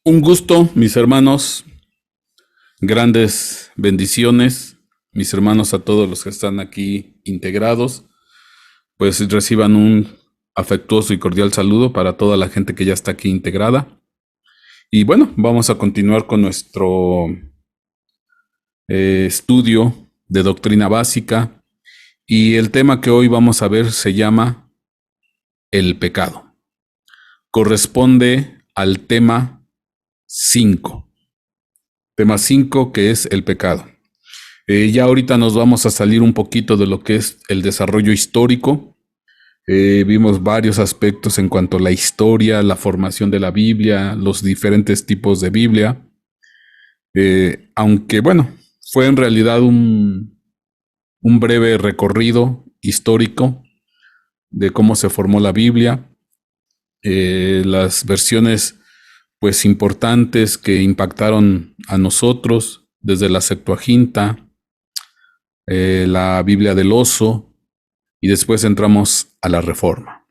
Un gusto, mis hermanos, grandes bendiciones, mis hermanos a todos los que están aquí integrados, pues reciban un afectuoso y cordial saludo para toda la gente que ya está aquí integrada. Y bueno, vamos a continuar con nuestro estudio de doctrina básica y el tema que hoy vamos a ver se llama el pecado. Corresponde al tema 5. Tema 5 que es el pecado. Ya ahorita nos vamos a salir un poquito de lo que es el desarrollo histórico. Vimos varios aspectos en cuanto a la historia, la formación de la Biblia, los diferentes tipos de Biblia. Aunque bueno, fue en realidad un breve recorrido histórico de cómo se formó la Biblia, las versiones pues importantes que impactaron a nosotros, desde la Septuaginta, la Biblia del Oso, y después entramos a la Reforma.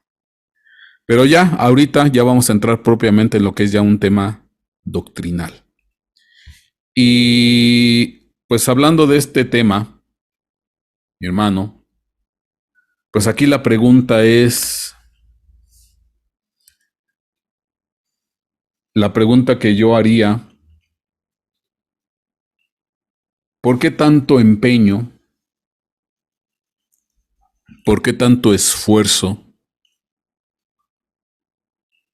Pero ya, ahorita ya vamos a entrar propiamente en lo que es ya un tema doctrinal. Y pues hablando de este tema, mi hermano, pues aquí la pregunta es, la pregunta que yo haría, ¿por qué tanto empeño? ¿Por qué tanto esfuerzo?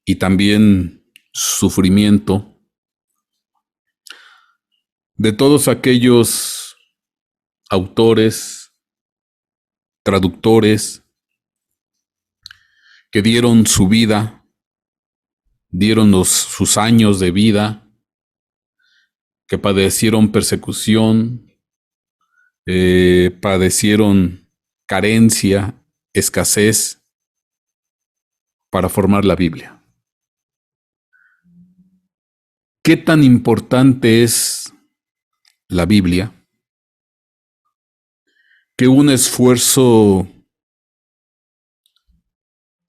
Y también sufrimiento de todos aquellos autores, traductores, que dieron su vida, dieron sus años de vida, que padecieron persecución, padecieron carencia, escasez, para formar la Biblia. ¿Qué tan importante es la Biblia que un esfuerzo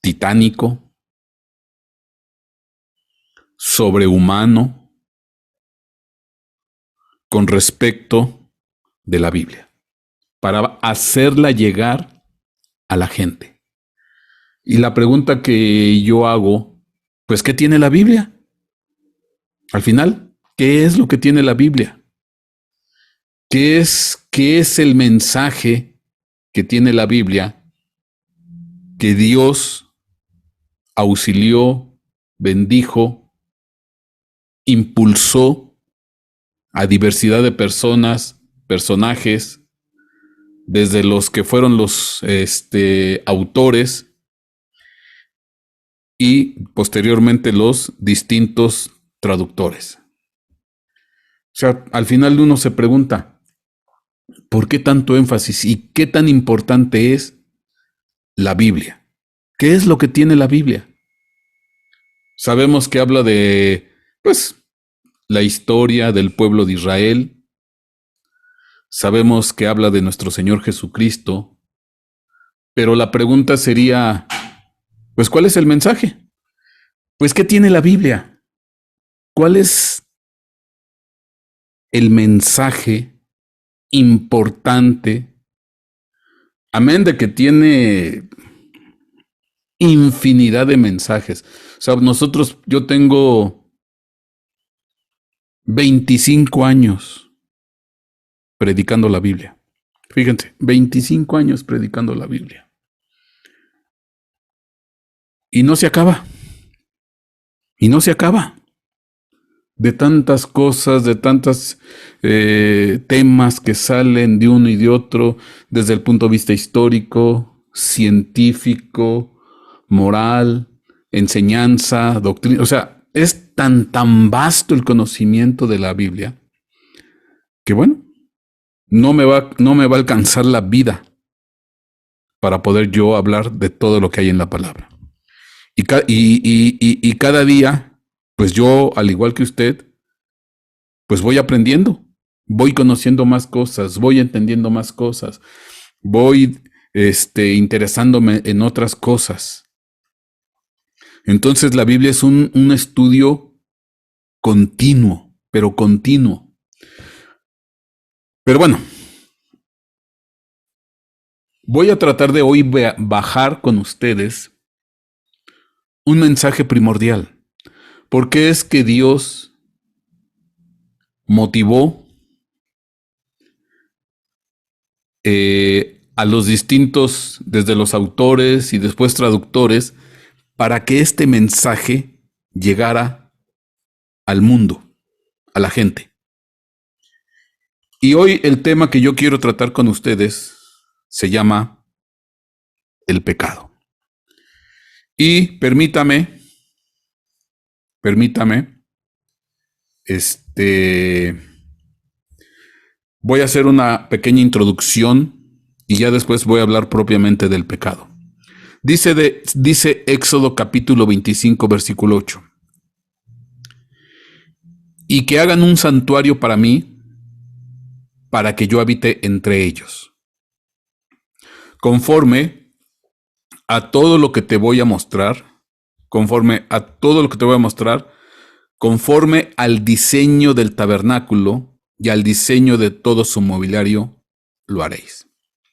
titánico, sobrehumano, con respecto de la Biblia, para hacerla llegar a la gente? Y la pregunta que yo hago, pues, ¿qué tiene la Biblia? Al final, ¿qué es lo que tiene la Biblia? ¿Qué es el mensaje que tiene la Biblia que Dios auxilió, bendijo, impulsó a diversidad de personas, personajes, desde los que fueron los autores y posteriormente los distintos traductores? O sea, al final uno se pregunta, ¿por qué tanto énfasis y qué tan importante es la Biblia? ¿Qué es lo que tiene la Biblia? Sabemos que habla de, pues, la historia del pueblo de Israel. Sabemos que habla de nuestro Señor Jesucristo. Pero la pregunta sería, pues, ¿cuál es el mensaje? Pues, ¿qué tiene la Biblia? ¿Cuál es el mensaje importante? Amén de que tiene infinidad de mensajes. O sea, yo tengo 25 años predicando la Biblia. Fíjense, 25 años predicando la Biblia. Y no se acaba. Y no se acaba. De tantas cosas, de tantos temas que salen de uno y de otro, desde el punto de vista histórico, científico, moral, enseñanza, doctrina. O sea, es tan vasto el conocimiento de la Biblia que, bueno, no me va a alcanzar la vida para poder yo hablar de todo lo que hay en la palabra. Y cada día, pues yo, al igual que usted, pues voy aprendiendo, voy conociendo más cosas, voy entendiendo más cosas, voy interesándome en otras cosas. Entonces la Biblia es un estudio continuo, pero continuo. Pero bueno, voy a tratar de hoy bajar con ustedes un mensaje primordial. ¿Por qué es que Dios motivó a los distintos, desde los autores y después traductores, para que este mensaje llegara al mundo, a la gente? Y hoy el tema que yo quiero tratar con ustedes se llama el pecado. Y permítame, voy a hacer una pequeña introducción y ya después voy a hablar propiamente del pecado. Dice Éxodo capítulo 25, versículo 8. Y que hagan un santuario para mí, para que yo habite entre ellos. Conforme a todo lo que te voy a mostrar, conforme al diseño del tabernáculo y al diseño de todo su mobiliario, lo haréis.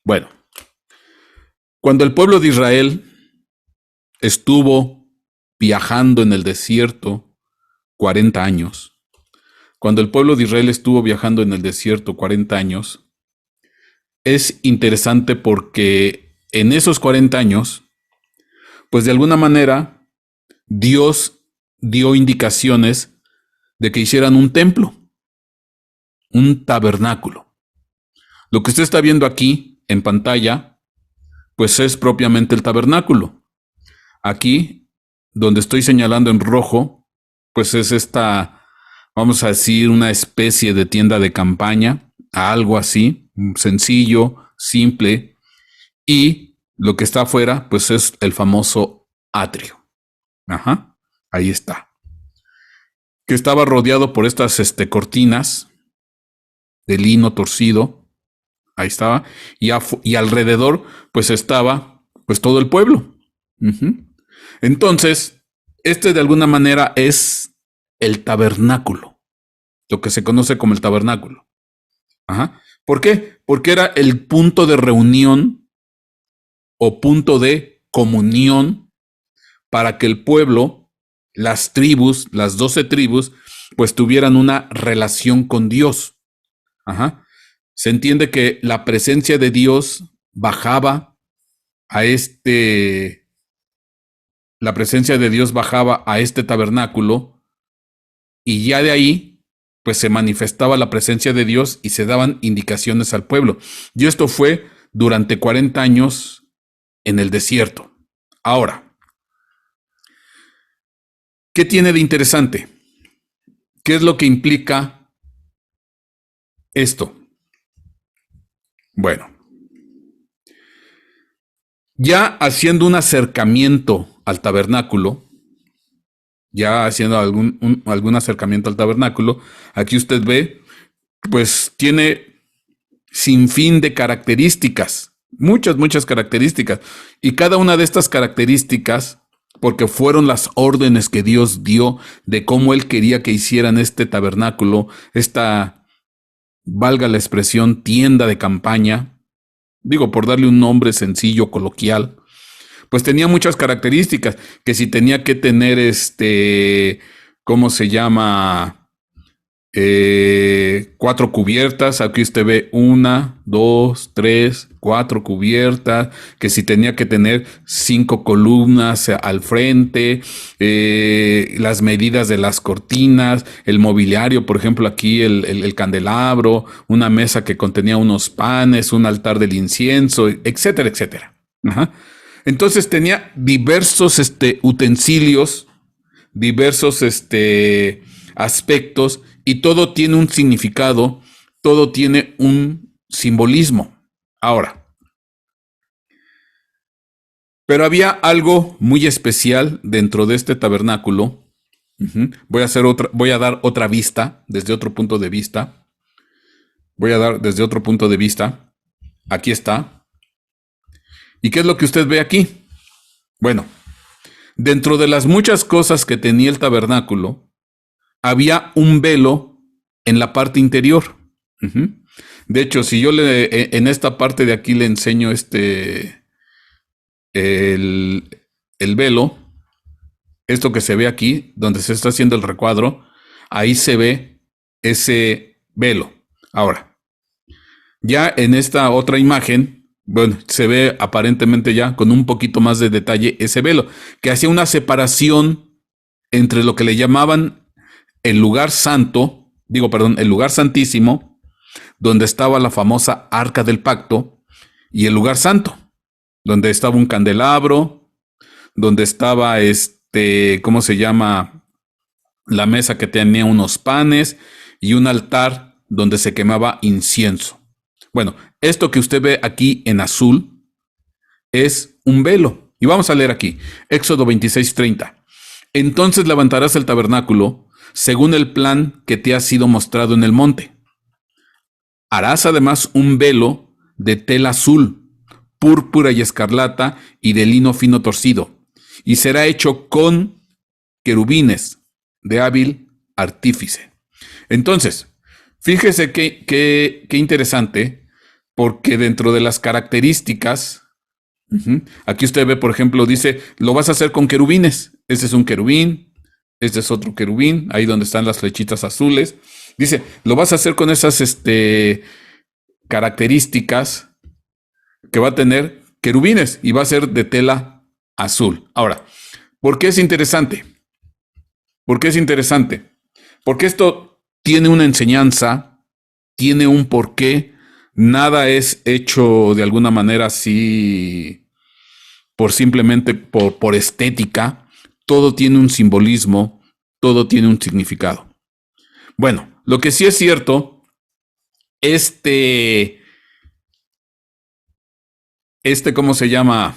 Bueno, cuando el pueblo de Israel estuvo viajando en el desierto 40 años, es interesante porque en esos 40 años, pues de alguna manera, Dios dio indicaciones de que hicieran un templo, un tabernáculo. Lo que usted está viendo aquí en pantalla, pues es propiamente el tabernáculo. Aquí, donde estoy señalando en rojo, pues es esta, vamos a decir, una especie de tienda de campaña, algo así, sencillo, simple, y lo que está afuera, pues es el famoso atrio. Ajá, ahí está. Que estaba rodeado por estas cortinas de lino torcido. Ahí estaba. Y alrededor, pues estaba, pues todo el pueblo. Entonces, de alguna manera es el tabernáculo. Lo que se conoce como el tabernáculo. Ajá. ¿Por qué? Porque era el punto de reunión o punto de comunión para que el pueblo, las tribus, las 12 tribus, pues tuvieran una relación con Dios. Ajá. Se entiende que la presencia de Dios bajaba a este tabernáculo, y ya de ahí pues se manifestaba la presencia de Dios y se daban indicaciones al pueblo. Y esto fue durante 40 años en el desierto. Ahora, ¿qué tiene de interesante? ¿Qué es lo que implica esto? Bueno, ya haciendo un acercamiento al tabernáculo, algún acercamiento al tabernáculo, aquí usted ve, pues tiene sin fin de características, muchas características, y cada una de estas características, porque fueron las órdenes que Dios dio de cómo Él quería que hicieran este tabernáculo, esta, valga la expresión, tienda de campaña, digo, por darle un nombre sencillo, coloquial, pues tenía muchas características, que si tenía que tener ¿cómo se llama? 4 cubiertas. Aquí usted ve 1, 2, 3, 4 cubiertas, que si tenía que tener 5 columnas al frente, las medidas de las cortinas, el mobiliario, por ejemplo, aquí el candelabro, una mesa que contenía unos panes, un altar del incienso, etcétera, etcétera. Ajá. Entonces tenía diversos utensilios, diversos aspectos, y todo tiene un significado, todo tiene un simbolismo. Ahora, pero había algo muy especial dentro de este tabernáculo. Voy a dar otra vista, desde otro punto de vista. Aquí está. ¿Y qué es lo que usted ve aquí? Bueno, dentro de las muchas cosas que tenía el tabernáculo, había un velo en la parte interior. De hecho, si yo en esta parte de aquí le enseño el velo, esto que se ve aquí, donde se está haciendo el recuadro, ahí se ve ese velo. Ahora, ya en esta otra imagen, bueno, se ve aparentemente ya con un poquito más de detalle ese velo, que hacía una separación entre lo que le llamaban el lugar santo, el lugar santísimo, donde estaba la famosa Arca del Pacto, y el lugar santo, donde estaba un candelabro, donde estaba ¿cómo se llama? La mesa que tenía unos panes y un altar donde se quemaba incienso. Bueno, esto que usted ve aquí en azul es un velo. Y vamos a leer aquí, Éxodo 26:30. Entonces levantarás el tabernáculo según el plan que te ha sido mostrado en el monte. Harás además un velo de tela azul, púrpura y escarlata y de lino fino torcido, y será hecho con querubines de hábil artífice. Entonces, fíjese qué interesante, porque dentro de las características, aquí usted ve, por ejemplo, dice, lo vas a hacer con querubines. Este es un querubín, este es otro querubín, ahí donde están las flechitas azules. Dice, lo vas a hacer con esas características que va a tener querubines y va a ser de tela azul. Ahora, ¿por qué es interesante? ¿Por qué es interesante? Porque esto tiene una enseñanza, tiene un porqué. Nada es hecho de alguna manera así simplemente por estética. Todo tiene un simbolismo, todo tiene un significado. Bueno, lo que sí es cierto, ¿cómo se llama?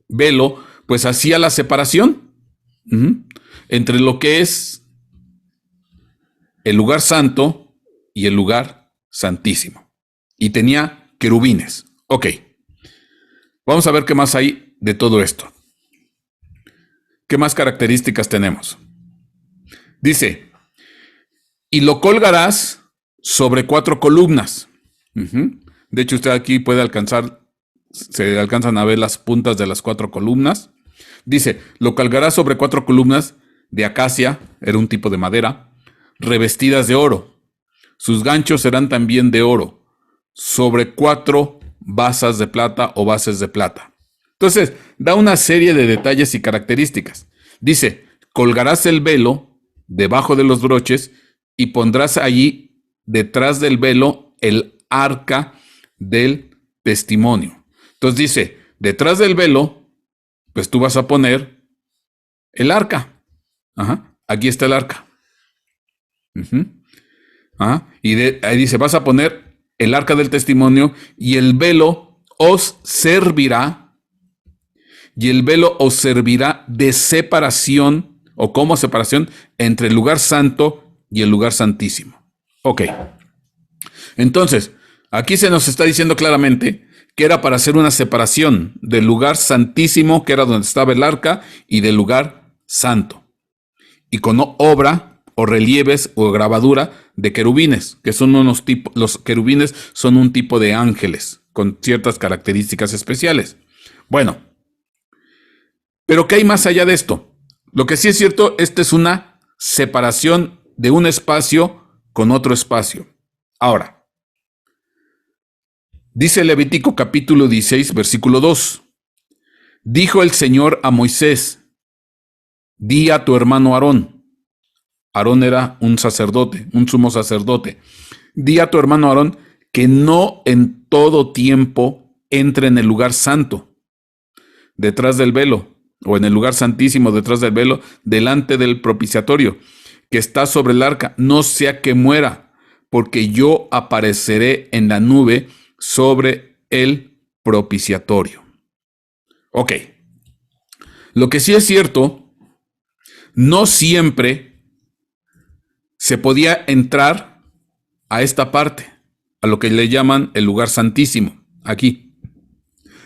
Velo, pues hacía la separación entre lo que es el lugar santo y el lugar santísimo. Y tenía querubines. Ok. Vamos a ver qué más hay de todo esto. ¿Qué más características tenemos? Dice, y lo colgarás sobre 4 columnas. De hecho, usted aquí se alcanzan a ver las puntas de las 4 columnas. Dice, lo colgarás sobre 4 columnas de acacia, era un tipo de madera, revestidas de oro. Sus ganchos serán también de oro, sobre 4 basas de plata o bases de plata. Entonces, da una serie de detalles y características. Dice, colgarás el velo debajo de los broches y pondrás allí, detrás del velo, el arca del testimonio. Entonces dice, detrás del velo, pues tú vas a poner el arca. Aquí está el arca. Y ahí dice, vas a poner el arca del testimonio y el velo os servirá. Y el velo os servirá de separación o como separación entre el lugar santo y el lugar santísimo. Ok. Entonces, aquí se nos está diciendo claramente que era para hacer una separación del lugar santísimo, que era donde estaba el arca, y del lugar santo. Y con obra o relieves o grabadura de querubines, que son los querubines son un tipo de ángeles con ciertas características especiales. Bueno, pero ¿qué hay más allá de esto? Lo que sí es cierto, esta es una separación de un espacio con otro espacio. Ahora, dice Levítico capítulo 16, versículo 2. Dijo el Señor a Moisés, di a tu hermano Aarón. Aarón era un sacerdote, un sumo sacerdote. Di a tu hermano Aarón que no en todo tiempo entre en el lugar santo, detrás del velo, o en el lugar santísimo detrás del velo, delante del propiciatorio, que está sobre el arca, no sea que muera, porque yo apareceré en la nube sobre el propiciatorio. Ok. Lo que sí es cierto, no siempre se podía entrar a esta parte, a lo que le llaman el lugar santísimo, aquí.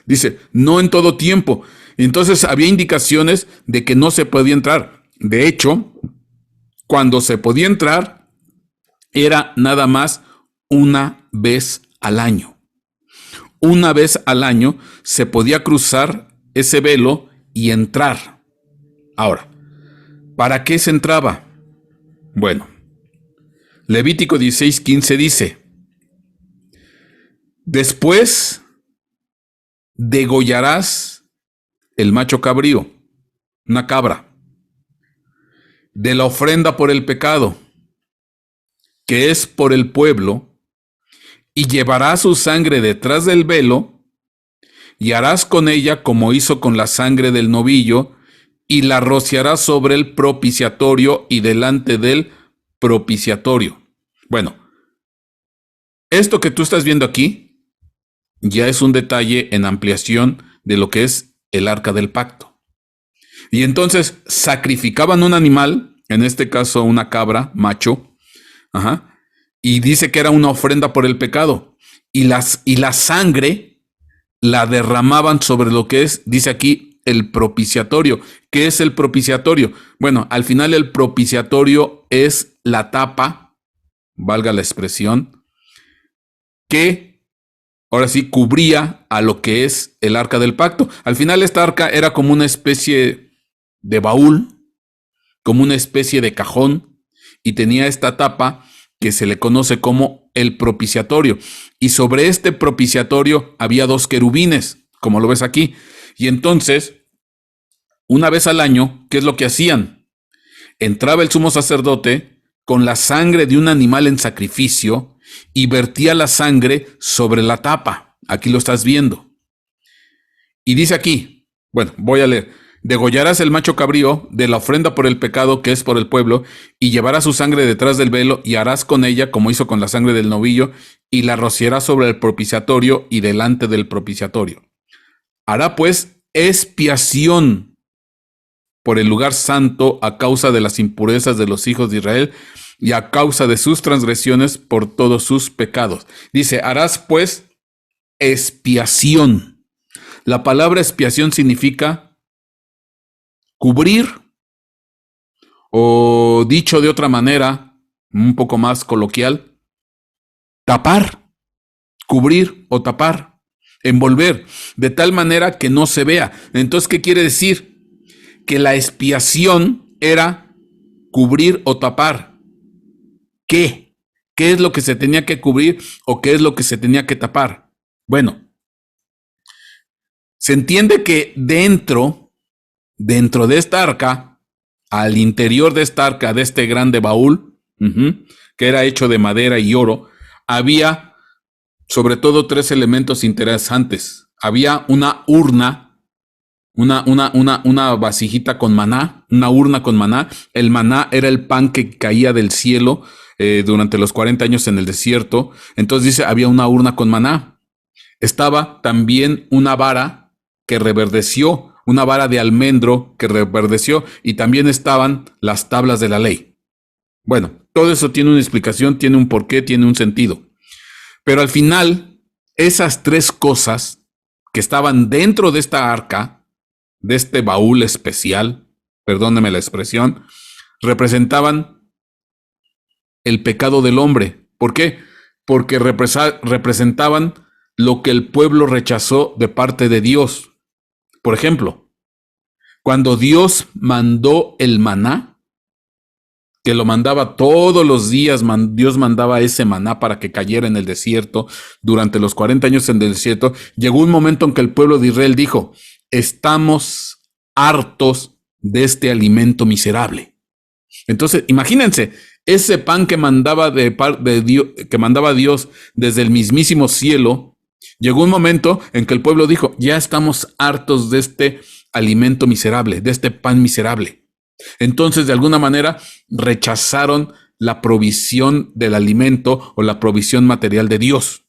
Dice, no en todo tiempo. Entonces había indicaciones de que no se podía entrar. De hecho, cuando se podía entrar era nada más una vez al año. Una vez al año se podía cruzar ese velo y entrar. Ahora, ¿para qué se entraba? Bueno, Levítico 16:15 dice: después degollarás el macho cabrío, una cabra, de la ofrenda por el pecado, que es por el pueblo, y llevarás su sangre detrás del velo, y harás con ella como hizo con la sangre del novillo, y la rociarás sobre el propiciatorio y delante del propiciatorio. Bueno, esto que tú estás viendo aquí ya es un detalle en ampliación de lo que es el arca del pacto. Y entonces sacrificaban un animal, en este caso una cabra, macho, y dice que era una ofrenda por el pecado. Y la sangre la derramaban sobre lo que es, dice aquí, el propiciatorio. ¿Qué es el propiciatorio? Bueno, al final el propiciatorio es la tapa, valga la expresión, que ahora sí cubría a lo que es el arca del pacto. Al final esta arca era como una especie de baúl, como una especie de cajón, y tenía esta tapa que se le conoce como el propiciatorio. Y sobre este propiciatorio había 2 querubines, como lo ves aquí. Y entonces, una vez al año, ¿qué es lo que hacían? Entraba el sumo sacerdote con la sangre de un animal en sacrificio y vertía la sangre sobre la tapa. Aquí lo estás viendo. Y dice aquí, bueno, voy a leer: degollarás el macho cabrío de la ofrenda por el pecado, que es por el pueblo, y llevarás su sangre detrás del velo, y harás con ella como hizo con la sangre del novillo, y la rociarás sobre el propiciatorio y delante del propiciatorio. Hará pues expiación por el lugar santo a causa de las impurezas de los hijos de Israel y a causa de sus transgresiones por todos sus pecados. Dice, harás pues expiación. La palabra expiación significa cubrir, o dicho de otra manera, un poco más coloquial, tapar, cubrir o tapar, envolver, de tal manera que no se vea. Entonces, ¿qué quiere decir? Que la expiación era cubrir o tapar. ¿Qué? ¿Qué es lo que se tenía que cubrir o qué es lo que se tenía que tapar? Bueno, se entiende que dentro de esta arca, al interior de esta arca, de este grande baúl, que era hecho de madera y oro, había sobre todo 3 elementos interesantes. Había una urna, una vasijita con maná, una urna con maná. El maná era el pan que caía del cielo durante los 40 años en el desierto. Entonces dice, había una urna con maná. Estaba también una vara que reverdeció, una vara de almendro que reverdeció, y también estaban las tablas de la ley. Bueno, todo eso tiene una explicación, tiene un porqué, tiene un sentido. Pero al final, esas 3 cosas que estaban dentro de esta arca, de este baúl especial, perdóneme la expresión, representaban el pecado del hombre. ¿Por qué? Porque representaban lo que el pueblo rechazó de parte de Dios. Por ejemplo, cuando Dios mandó el maná, que lo mandaba todos los días, Dios mandaba ese maná para que cayera en el desierto durante los 40 años en el desierto, llegó un momento en que el pueblo de Israel dijo, estamos hartos de este alimento miserable. Entonces, imagínense, ese pan que mandaba que mandaba Dios desde el mismísimo cielo, llegó un momento en que el pueblo dijo, ya estamos hartos de este alimento miserable, de este pan miserable. Entonces, de alguna manera, rechazaron la provisión del alimento o la provisión material de Dios.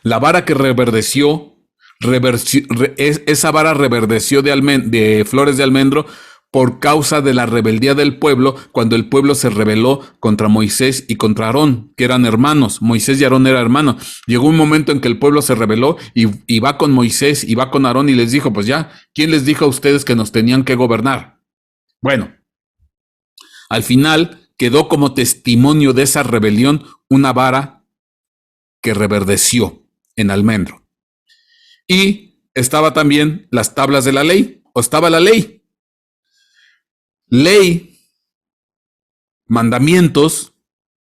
La vara que reverdeció, esa vara reverdeció de flores de almendro por causa de la rebeldía del pueblo, cuando el pueblo se rebeló contra Moisés y contra Aarón, que eran hermanos. Moisés y Aarón eran hermanos. Llegó un momento en que el pueblo se rebeló y va con Moisés y va con Aarón y les dijo, pues ya, ¿quién les dijo a ustedes que nos tenían que gobernar? Bueno, Al final quedó como testimonio de esa rebelión una vara que reverdeció en almendro. Y estaba también las tablas de la ley, o estaba la ley. Ley, mandamientos,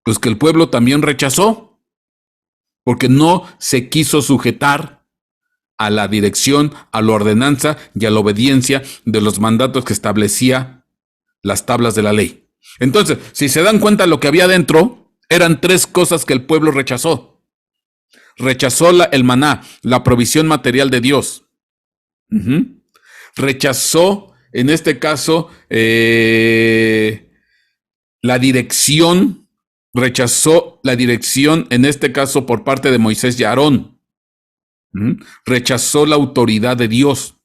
pues que el pueblo también rechazó, porque no se quiso sujetar a la dirección, a la ordenanza y a la obediencia de los mandatos que establecía las tablas de la ley. Entonces, si se dan cuenta lo que había dentro, eran tres cosas que el pueblo rechazó. Rechazó el maná, la provisión material de Dios. Rechazó, en este caso, la dirección, rechazó la dirección, en este caso, por parte de Moisés y Aarón. Rechazó la autoridad de Dios.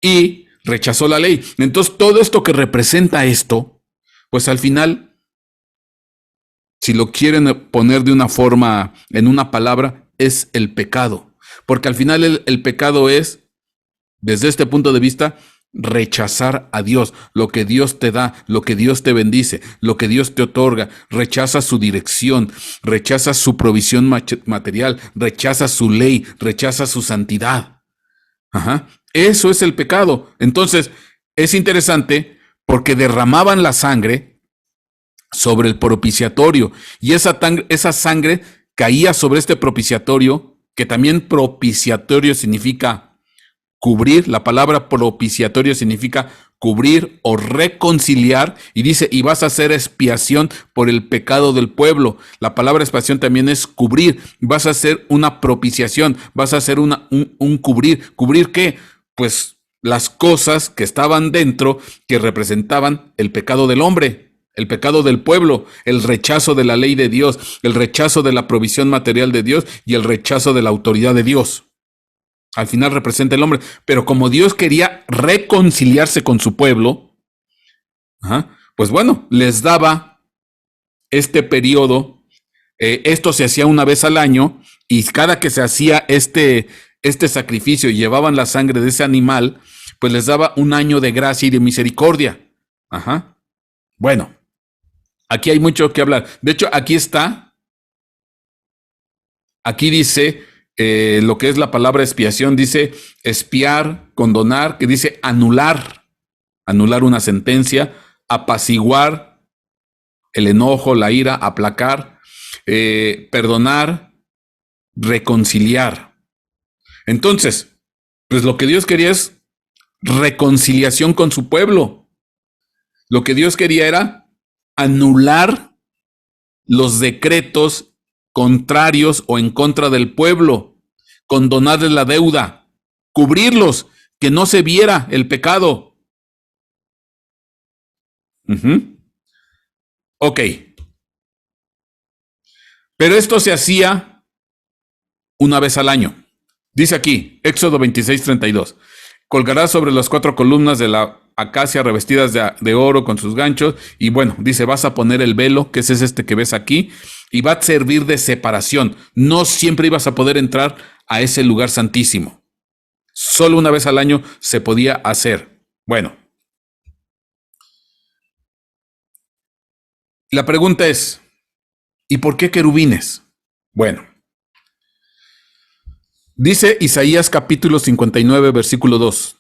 Y rechazó la ley. Entonces, todo esto que representa esto, pues al final, si lo quieren poner de una forma, en una palabra, es el pecado. Porque al final el pecado es, desde este punto de vista, rechazar a Dios, lo que Dios te da, lo que Dios te bendice, lo que Dios te otorga. Rechaza su dirección, rechaza su provisión material, rechaza su ley, rechaza su santidad. Eso es el pecado. Entonces, es interesante porque derramaban la sangre sobre el propiciatorio y esa sangre caía sobre este propiciatorio, que también propiciatorio significa cubrir. La palabra propiciatorio significa cubrir o reconciliar, y dice, y vas a hacer expiación por el pecado del pueblo. La palabra expiación también es cubrir. Vas a hacer una propiciación, vas a hacer un cubrir. ¿Cubrir qué? Pues las cosas que estaban dentro, que representaban el pecado del hombre, el pecado del pueblo, el rechazo de la ley de Dios, el rechazo de la provisión material de Dios y el rechazo de la autoridad de Dios. Al final representa el hombre, pero como Dios quería reconciliarse con su pueblo, pues bueno, les daba este periodo. Esto se hacía una vez al año, y cada que se hacía este sacrificio y llevaban la sangre de ese animal, pues les daba un año de gracia y de misericordia. Bueno, aquí hay mucho que hablar. De hecho, aquí dice lo que es la palabra expiación, dice expiar, condonar, que dice anular una sentencia, apaciguar el enojo, la ira, aplacar, perdonar, reconciliar. Entonces, pues lo que Dios quería es reconciliación con su pueblo. Lo que Dios quería era anular los decretos contrarios o en contra del pueblo, condonarles la deuda, cubrirlos, que no se viera el pecado. Ok. Pero esto se hacía una vez al año. Dice aquí, Éxodo 26:32. Colgarás sobre las 4 columnas de la acacia revestidas de oro con sus ganchos. Y bueno, dice, vas a poner el velo, que es este que ves aquí, y va a servir de separación. No siempre ibas a poder entrar a ese lugar santísimo. Solo una vez al año se podía hacer. Bueno. La pregunta es, ¿y por qué querubines? Bueno. Dice Isaías capítulo 59, versículo 2.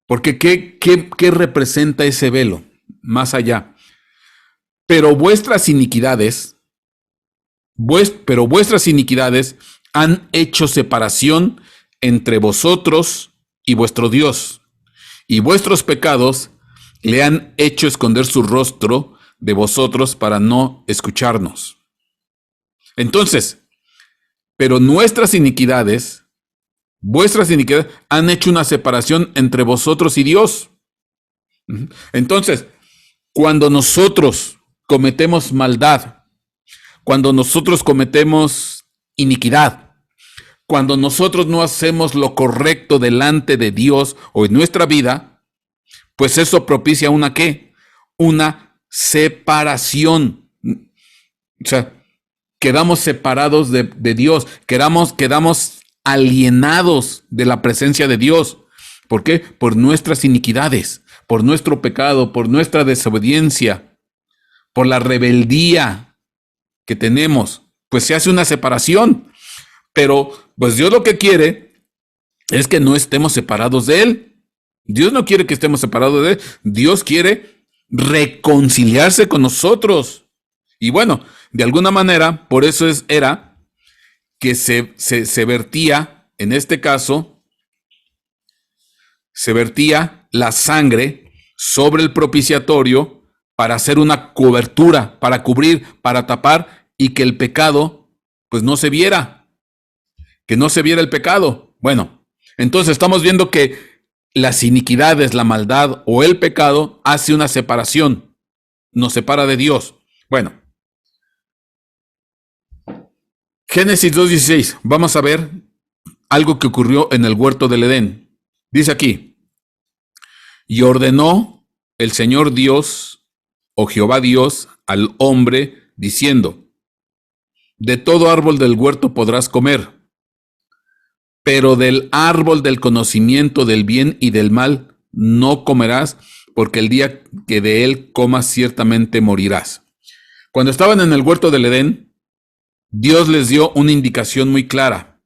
Porque ¿qué representa ese velo? Más allá. Pero vuestras iniquidades han hecho separación entre vosotros y vuestro Dios, y vuestros pecados le han hecho esconder su rostro de vosotros para no escucharnos. Entonces, pero vuestras iniquidades han hecho una separación entre vosotros y Dios. Entonces, cuando nosotros cometemos maldad, cuando nosotros cometemos iniquidad, cuando nosotros no hacemos lo correcto delante de Dios o en nuestra vida, pues eso propicia una ¿qué? Una separación. O sea, quedamos separados de Dios, quedamos alienados de la presencia de Dios. ¿Por qué? Por nuestras iniquidades, por nuestro pecado, por nuestra desobediencia, por la rebeldía que tenemos, pues se hace una separación. Pero pues Dios lo que quiere es que no estemos separados de Él. Dios no quiere que estemos separados de Él. Dios quiere reconciliarse con nosotros. Y bueno, de alguna manera, por eso era que se vertía, en este caso, se vertía la sangre sobre el propiciatorio para hacer una cobertura, para cubrir, para tapar y que el pecado pues no se viera, que no se viera el pecado. Bueno, entonces estamos viendo que las iniquidades, la maldad o el pecado hace una separación, nos separa de Dios. Bueno, Génesis 2:16, vamos a ver algo que ocurrió en el huerto del Edén. Dice aquí, y ordenó el Señor Dios, o Jehová Dios, al hombre, diciendo, de todo árbol del huerto podrás comer, pero del árbol del conocimiento del bien y del mal no comerás, porque el día que de él comas ciertamente morirás. Cuando estaban en el huerto del Edén, Dios les dio una indicación muy clara.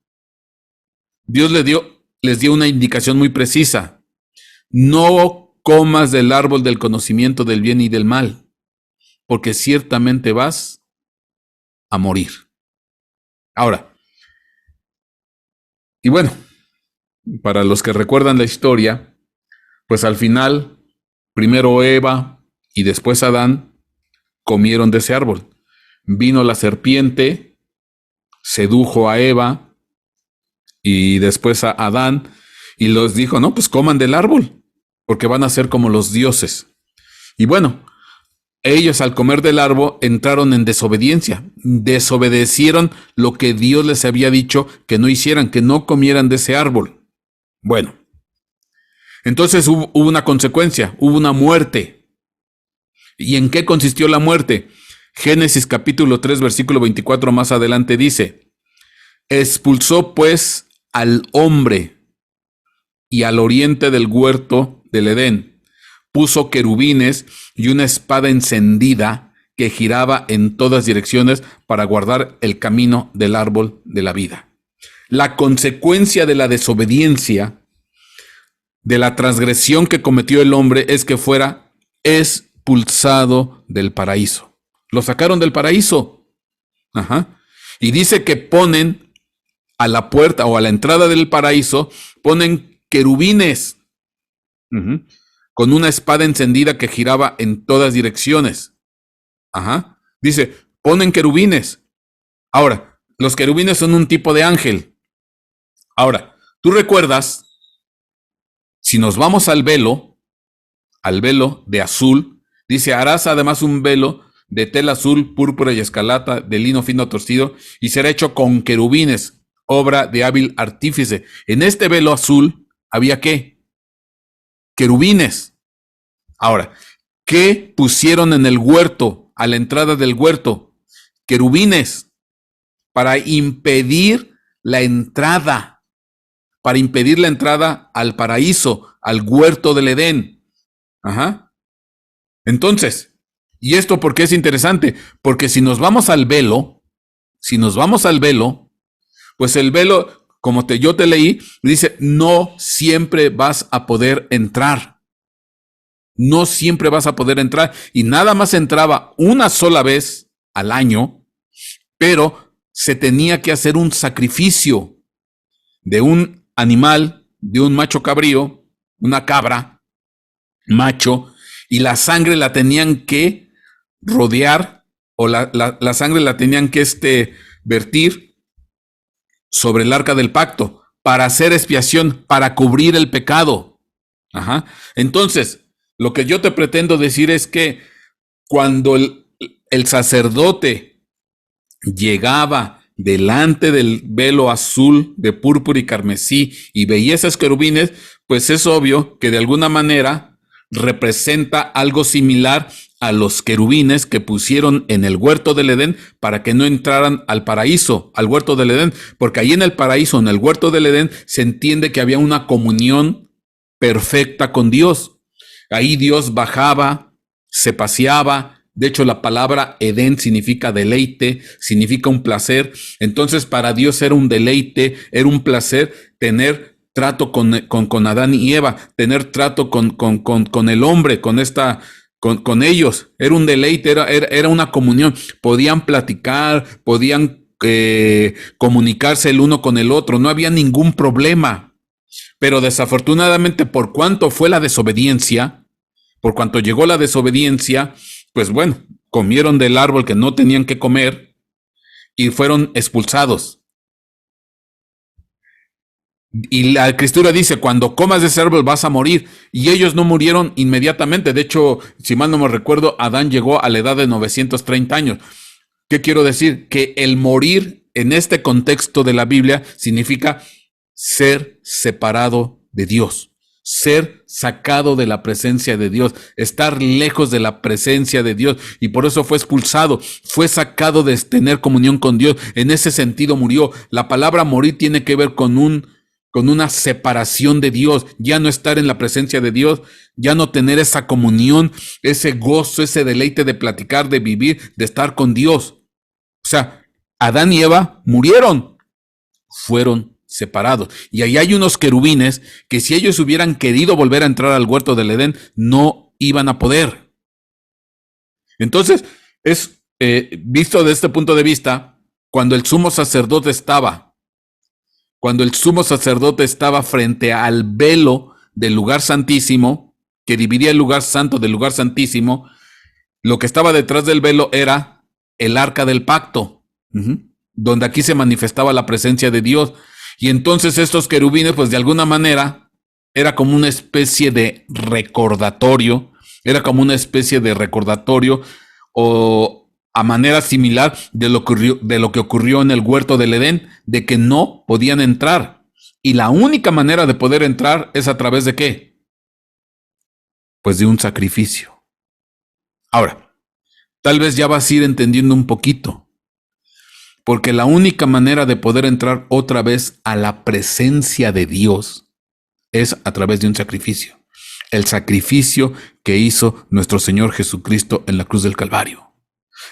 Dios les dio una indicación muy precisa. No comas del árbol del conocimiento del bien y del mal, porque ciertamente vas a morir. Ahora, y bueno, para los que recuerdan la historia, pues al final, primero Eva y después Adán comieron de ese árbol. Vino la serpiente, sedujo a Eva y después a Adán y los dijo, no, pues coman del árbol, porque van a ser como los dioses. Y bueno, ellos al comer del árbol entraron en desobediencia, desobedecieron lo que Dios les había dicho que no hicieran, que no comieran de ese árbol. Bueno, entonces hubo una consecuencia, hubo una muerte. ¿Y en qué consistió la muerte? Génesis capítulo 3, versículo 24 más adelante dice, expulsó pues al hombre y al oriente del huerto del Edén, puso querubines y una espada encendida que giraba en todas direcciones para guardar el camino del árbol de la vida. La consecuencia de la desobediencia, de la transgresión que cometió el hombre, es que fuera expulsado del paraíso. Lo sacaron del paraíso. Y dice que ponen a la puerta o a la entrada del paraíso, ponen querubines con una espada encendida que giraba en todas direcciones. Dice, ponen querubines. Ahora, los querubines son un tipo de ángel. Ahora, tú recuerdas, si nos vamos al velo de azul, dice, harás además un velo de tela azul, púrpura y escarlata, de lino fino torcido, y será hecho con querubines, obra de hábil artífice. En este velo azul había ¿qué? Querubines. Ahora, ¿qué pusieron en el huerto, a la entrada del huerto? Querubines, para impedir la entrada al paraíso, al huerto del Edén. Entonces, ¿y esto por qué es interesante? Porque si nos vamos al velo, pues el velo, como yo te leí, dice, no siempre vas a poder entrar. No siempre vas a poder entrar. Y nada más entraba una sola vez al año, pero se tenía que hacer un sacrificio de un animal, de un macho cabrío, una cabra, macho, y la sangre la tenían que rodear, o la sangre la tenían que vertir sobre el arca del pacto, para hacer expiación, para cubrir el pecado. Entonces, lo que yo te pretendo decir es que cuando el sacerdote llegaba delante del velo azul de púrpura y carmesí y veía esos querubines, pues es obvio que de alguna manera representa algo similar a los querubines que pusieron en el huerto del Edén para que no entraran al paraíso, al huerto del Edén, porque ahí en el paraíso, en el huerto del Edén, se entiende que había una comunión perfecta con Dios. Ahí Dios bajaba, se paseaba. De hecho, la palabra Edén significa deleite, significa un placer. Entonces, para Dios era un deleite, era un placer tener trato con Adán y Eva, tener trato con el hombre, con ellos. Era un deleite, era una comunión. Podían platicar, podían comunicarse el uno con el otro. No había ningún problema. Pero desafortunadamente, por cuanto fue la desobediencia, por cuanto llegó la desobediencia, pues bueno, comieron del árbol que no tenían que comer y fueron expulsados. Y la Escritura dice, cuando comas de ese árbol vas a morir. Y ellos no murieron inmediatamente. De hecho, si mal no me recuerdo, Adán llegó a la edad de 930 años. ¿Qué quiero decir? Que el morir en este contexto de la Biblia significa ser separado de Dios, ser sacado de la presencia de Dios, estar lejos de la presencia de Dios, y por eso fue expulsado, fue sacado de tener comunión con Dios. En ese sentido murió. La palabra morir tiene que ver con una separación de Dios, ya no estar en la presencia de Dios, ya no tener esa comunión, ese gozo, ese deleite de platicar, de vivir, de estar con Dios. O sea, Adán y Eva murieron, fueron separados. Y ahí hay unos querubines que si ellos hubieran querido volver a entrar al huerto del Edén, no iban a poder. Entonces, es visto desde este punto de vista, cuando el sumo sacerdote estaba frente al velo del lugar santísimo, que dividía el lugar santo del lugar santísimo, lo que estaba detrás del velo era el arca del pacto, donde aquí se manifestaba la presencia de Dios. Y entonces estos querubines, pues de alguna manera, era como una especie de recordatorio, o a manera similar de lo que ocurrió en el huerto del Edén, de que no podían entrar. Y la única manera de poder entrar es a través de ¿qué? Pues de un sacrificio. Ahora, tal vez ya vas a ir entendiendo un poquito, porque la única manera de poder entrar otra vez a la presencia de Dios es a través de un sacrificio. El sacrificio que hizo nuestro Señor Jesucristo en la cruz del Calvario.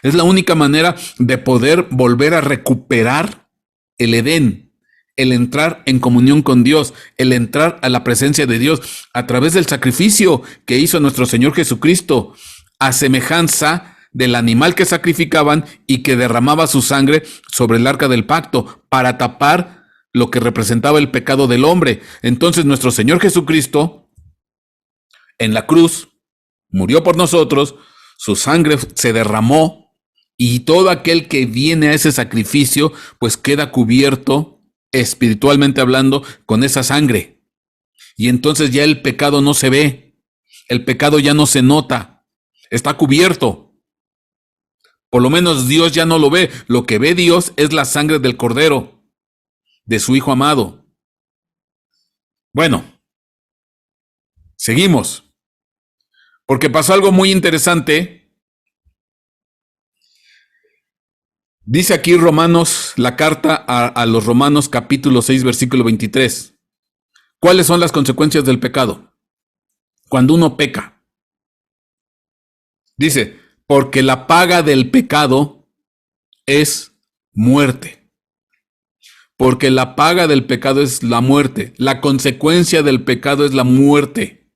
Es la única manera de poder volver a recuperar el Edén, el entrar en comunión con Dios, el entrar a la presencia de Dios a través del sacrificio que hizo nuestro Señor Jesucristo, a semejanza del animal que sacrificaban y que derramaba su sangre sobre el arca del pacto para tapar lo que representaba el pecado del hombre. Entonces nuestro Señor Jesucristo en la cruz murió por nosotros, su sangre se derramó y todo aquel que viene a ese sacrificio pues queda cubierto espiritualmente hablando con esa sangre. Y entonces ya el pecado no se ve, el pecado ya no se nota, está cubierto. Por lo menos Dios ya no lo ve. Lo que ve Dios es la sangre del Cordero, de su Hijo amado. Bueno, seguimos. Porque pasó algo muy interesante. Dice aquí Romanos, la carta a los Romanos capítulo 6, versículo 23. ¿Cuáles son las consecuencias del pecado? Cuando uno peca. Dice, porque la paga del pecado es muerte. Porque la paga del pecado es la muerte. La consecuencia del pecado es la muerte.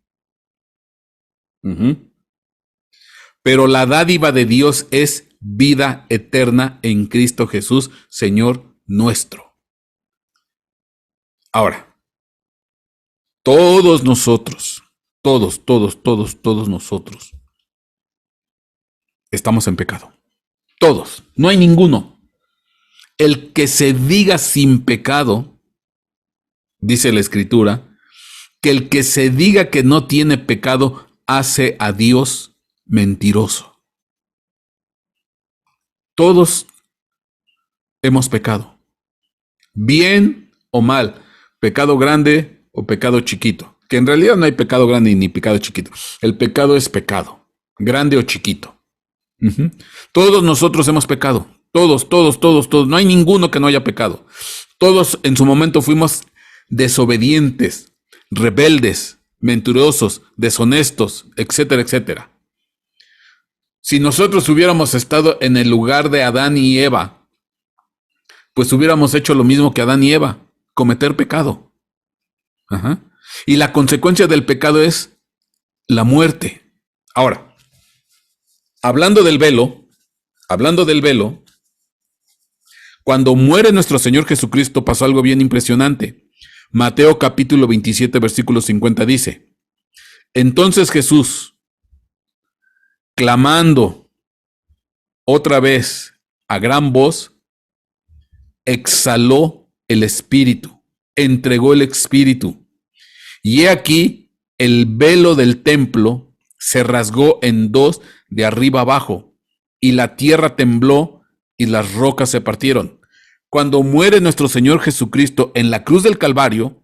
Pero la dádiva de Dios es vida eterna en Cristo Jesús, Señor nuestro. Ahora, todos nosotros, todos nosotros, estamos en pecado. Todos, no hay ninguno. El que se diga sin pecado, dice la Escritura, que el que se diga que no tiene pecado hace a Dios mentiroso. Todos hemos pecado, bien o mal, pecado grande o pecado chiquito, que en realidad no hay pecado grande ni pecado chiquito. El pecado es pecado, grande o chiquito. Todos nosotros hemos pecado, todos, no hay ninguno que no haya pecado. Todos en su momento fuimos desobedientes, rebeldes, mentirosos, deshonestos, etcétera, etcétera. Si nosotros hubiéramos estado en el lugar de Adán y Eva, pues hubiéramos hecho lo mismo que Adán y Eva, cometer pecado. Ajá. Y la consecuencia del pecado es la muerte. Ahora, hablando del velo, cuando muere nuestro Señor Jesucristo pasó algo bien impresionante. Mateo capítulo 27, versículo 50 dice: entonces Jesús, clamando otra vez a gran voz, exhaló el Espíritu, entregó el Espíritu. Y he aquí, el velo del templo se rasgó en dos de arriba abajo, y la tierra tembló y las rocas se partieron. Cuando muere nuestro Señor Jesucristo en la cruz del Calvario,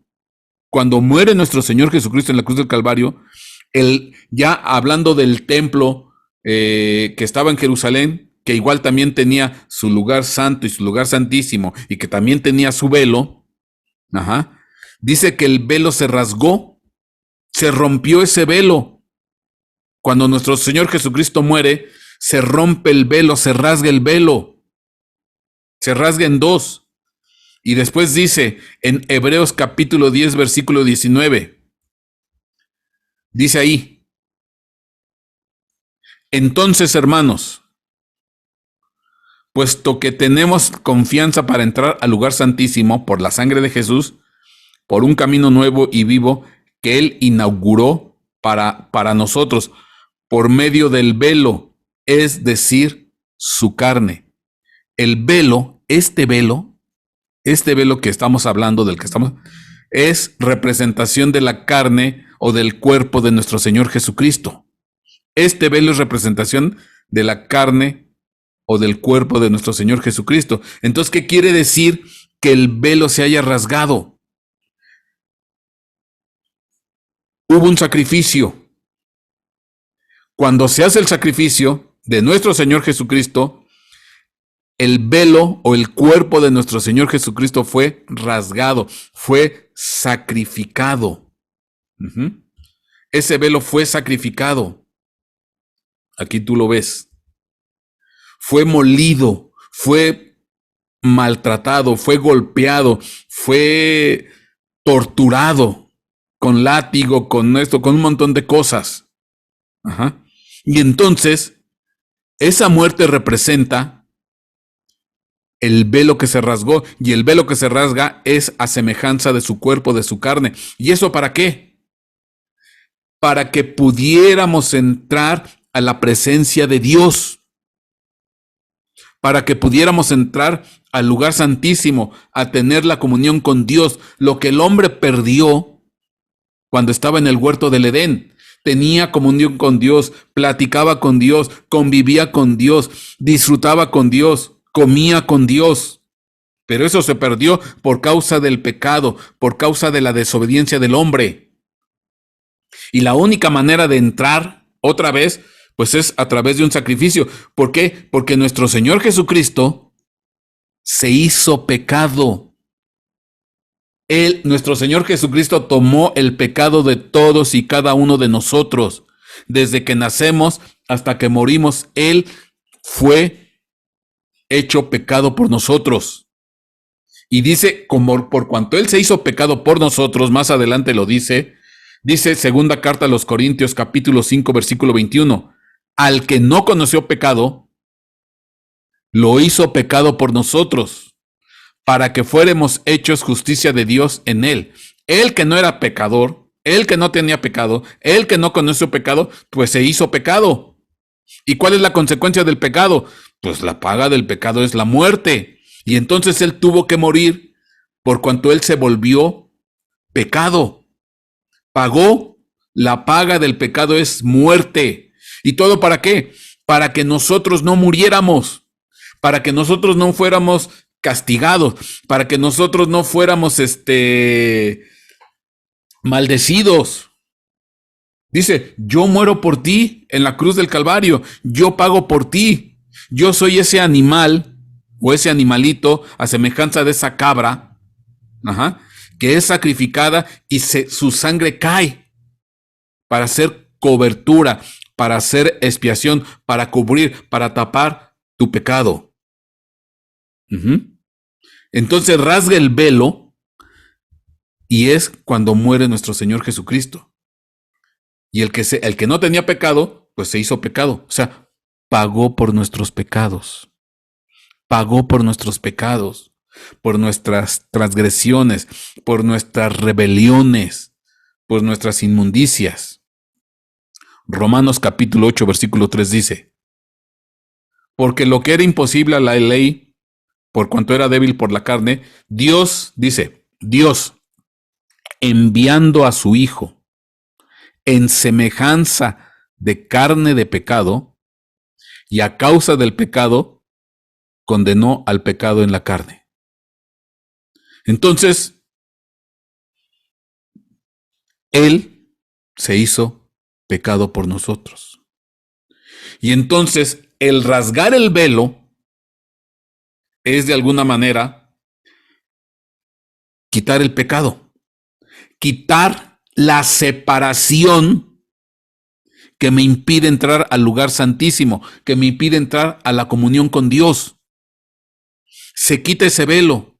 ya hablando del templo que estaba en Jerusalén, que igual también tenía su lugar santo y su lugar santísimo, y que también tenía su velo, dice que el velo se rasgó, se rompió ese velo. Cuando nuestro Señor Jesucristo muere, se rompe el velo, se rasga el velo, se rasga en dos. Y después dice en Hebreos capítulo 10, versículo 19, dice ahí: entonces, hermanos, puesto que tenemos confianza para entrar al lugar santísimo por la sangre de Jesús, por un camino nuevo y vivo que Él inauguró para nosotros, por medio del velo, es decir, su carne. El velo, este velo que estamos hablando, es representación de la carne o del cuerpo de nuestro Señor Jesucristo. Este velo es representación de la carne o del cuerpo de nuestro Señor Jesucristo. Entonces, ¿qué quiere decir que el velo se haya rasgado? Hubo un sacrificio. Cuando se hace el sacrificio de nuestro Señor Jesucristo, el velo o el cuerpo de nuestro Señor Jesucristo fue rasgado, fue sacrificado. Ese velo fue sacrificado. Aquí tú lo ves. Fue molido, fue maltratado, fue golpeado, fue torturado con látigo, con esto, con un montón de cosas. Y entonces, esa muerte representa el velo que se rasgó, y el velo que se rasga es a semejanza de su cuerpo, de su carne. ¿Y eso para qué? Para que pudiéramos entrar a la presencia de Dios, para que pudiéramos entrar al lugar santísimo, a tener la comunión con Dios, lo que el hombre perdió cuando estaba en el huerto del Edén. Tenía comunión con Dios, platicaba con Dios, convivía con Dios, disfrutaba con Dios, comía con Dios, pero eso se perdió por causa del pecado, por causa de la desobediencia del hombre. Y la única manera de entrar otra vez, pues es a través de un sacrificio. ¿Por qué? Porque nuestro Señor Jesucristo se hizo pecado. Nuestro Señor Jesucristo tomó el pecado de todos y cada uno de nosotros. Desde que nacemos hasta que morimos, Él fue hecho pecado por nosotros. Y dice, como por cuanto Él se hizo pecado por nosotros, más adelante lo dice segunda carta a los Corintios capítulo 5 versículo 21, al que no conoció pecado, lo hizo pecado por nosotros, para que fuéramos hechos justicia de Dios en Él. Él que no era pecador, Él que no tenía pecado, Él que no conoció pecado, pues se hizo pecado. ¿Y cuál es la consecuencia del pecado? Pues la paga del pecado es la muerte. Y entonces Él tuvo que morir por cuanto Él se volvió pecado. Pagó, la paga del pecado es muerte. ¿Y todo para qué? Para que nosotros no muriéramos, para que nosotros no fuéramos castigados, para que nosotros no fuéramos maldecidos. Dice, yo muero por ti en la cruz del Calvario, yo pago por ti. Yo soy ese animal o ese animalito a semejanza de esa cabra, que es sacrificada y su sangre cae. para hacer cobertura, para hacer expiación, para cubrir, para tapar tu pecado. Entonces rasga el velo y es cuando muere nuestro Señor Jesucristo. Y el que no tenía pecado, pues se hizo pecado. O sea, pagó por nuestros pecados. Pagó por nuestros pecados, por nuestras transgresiones, por nuestras rebeliones, por nuestras inmundicias. Romanos capítulo 8, versículo 3 dice: porque lo que era imposible a la ley, por cuanto era débil por la carne, Dios, dice, Dios, enviando a su Hijo en semejanza de carne de pecado, y a causa del pecado, condenó al pecado en la carne. Entonces, Él se hizo pecado por nosotros. Y entonces, el rasgar el velo es de alguna manera quitar el pecado, quitar la separación que me impide entrar al lugar santísimo, que me impide entrar a la comunión con Dios. Se quita ese velo,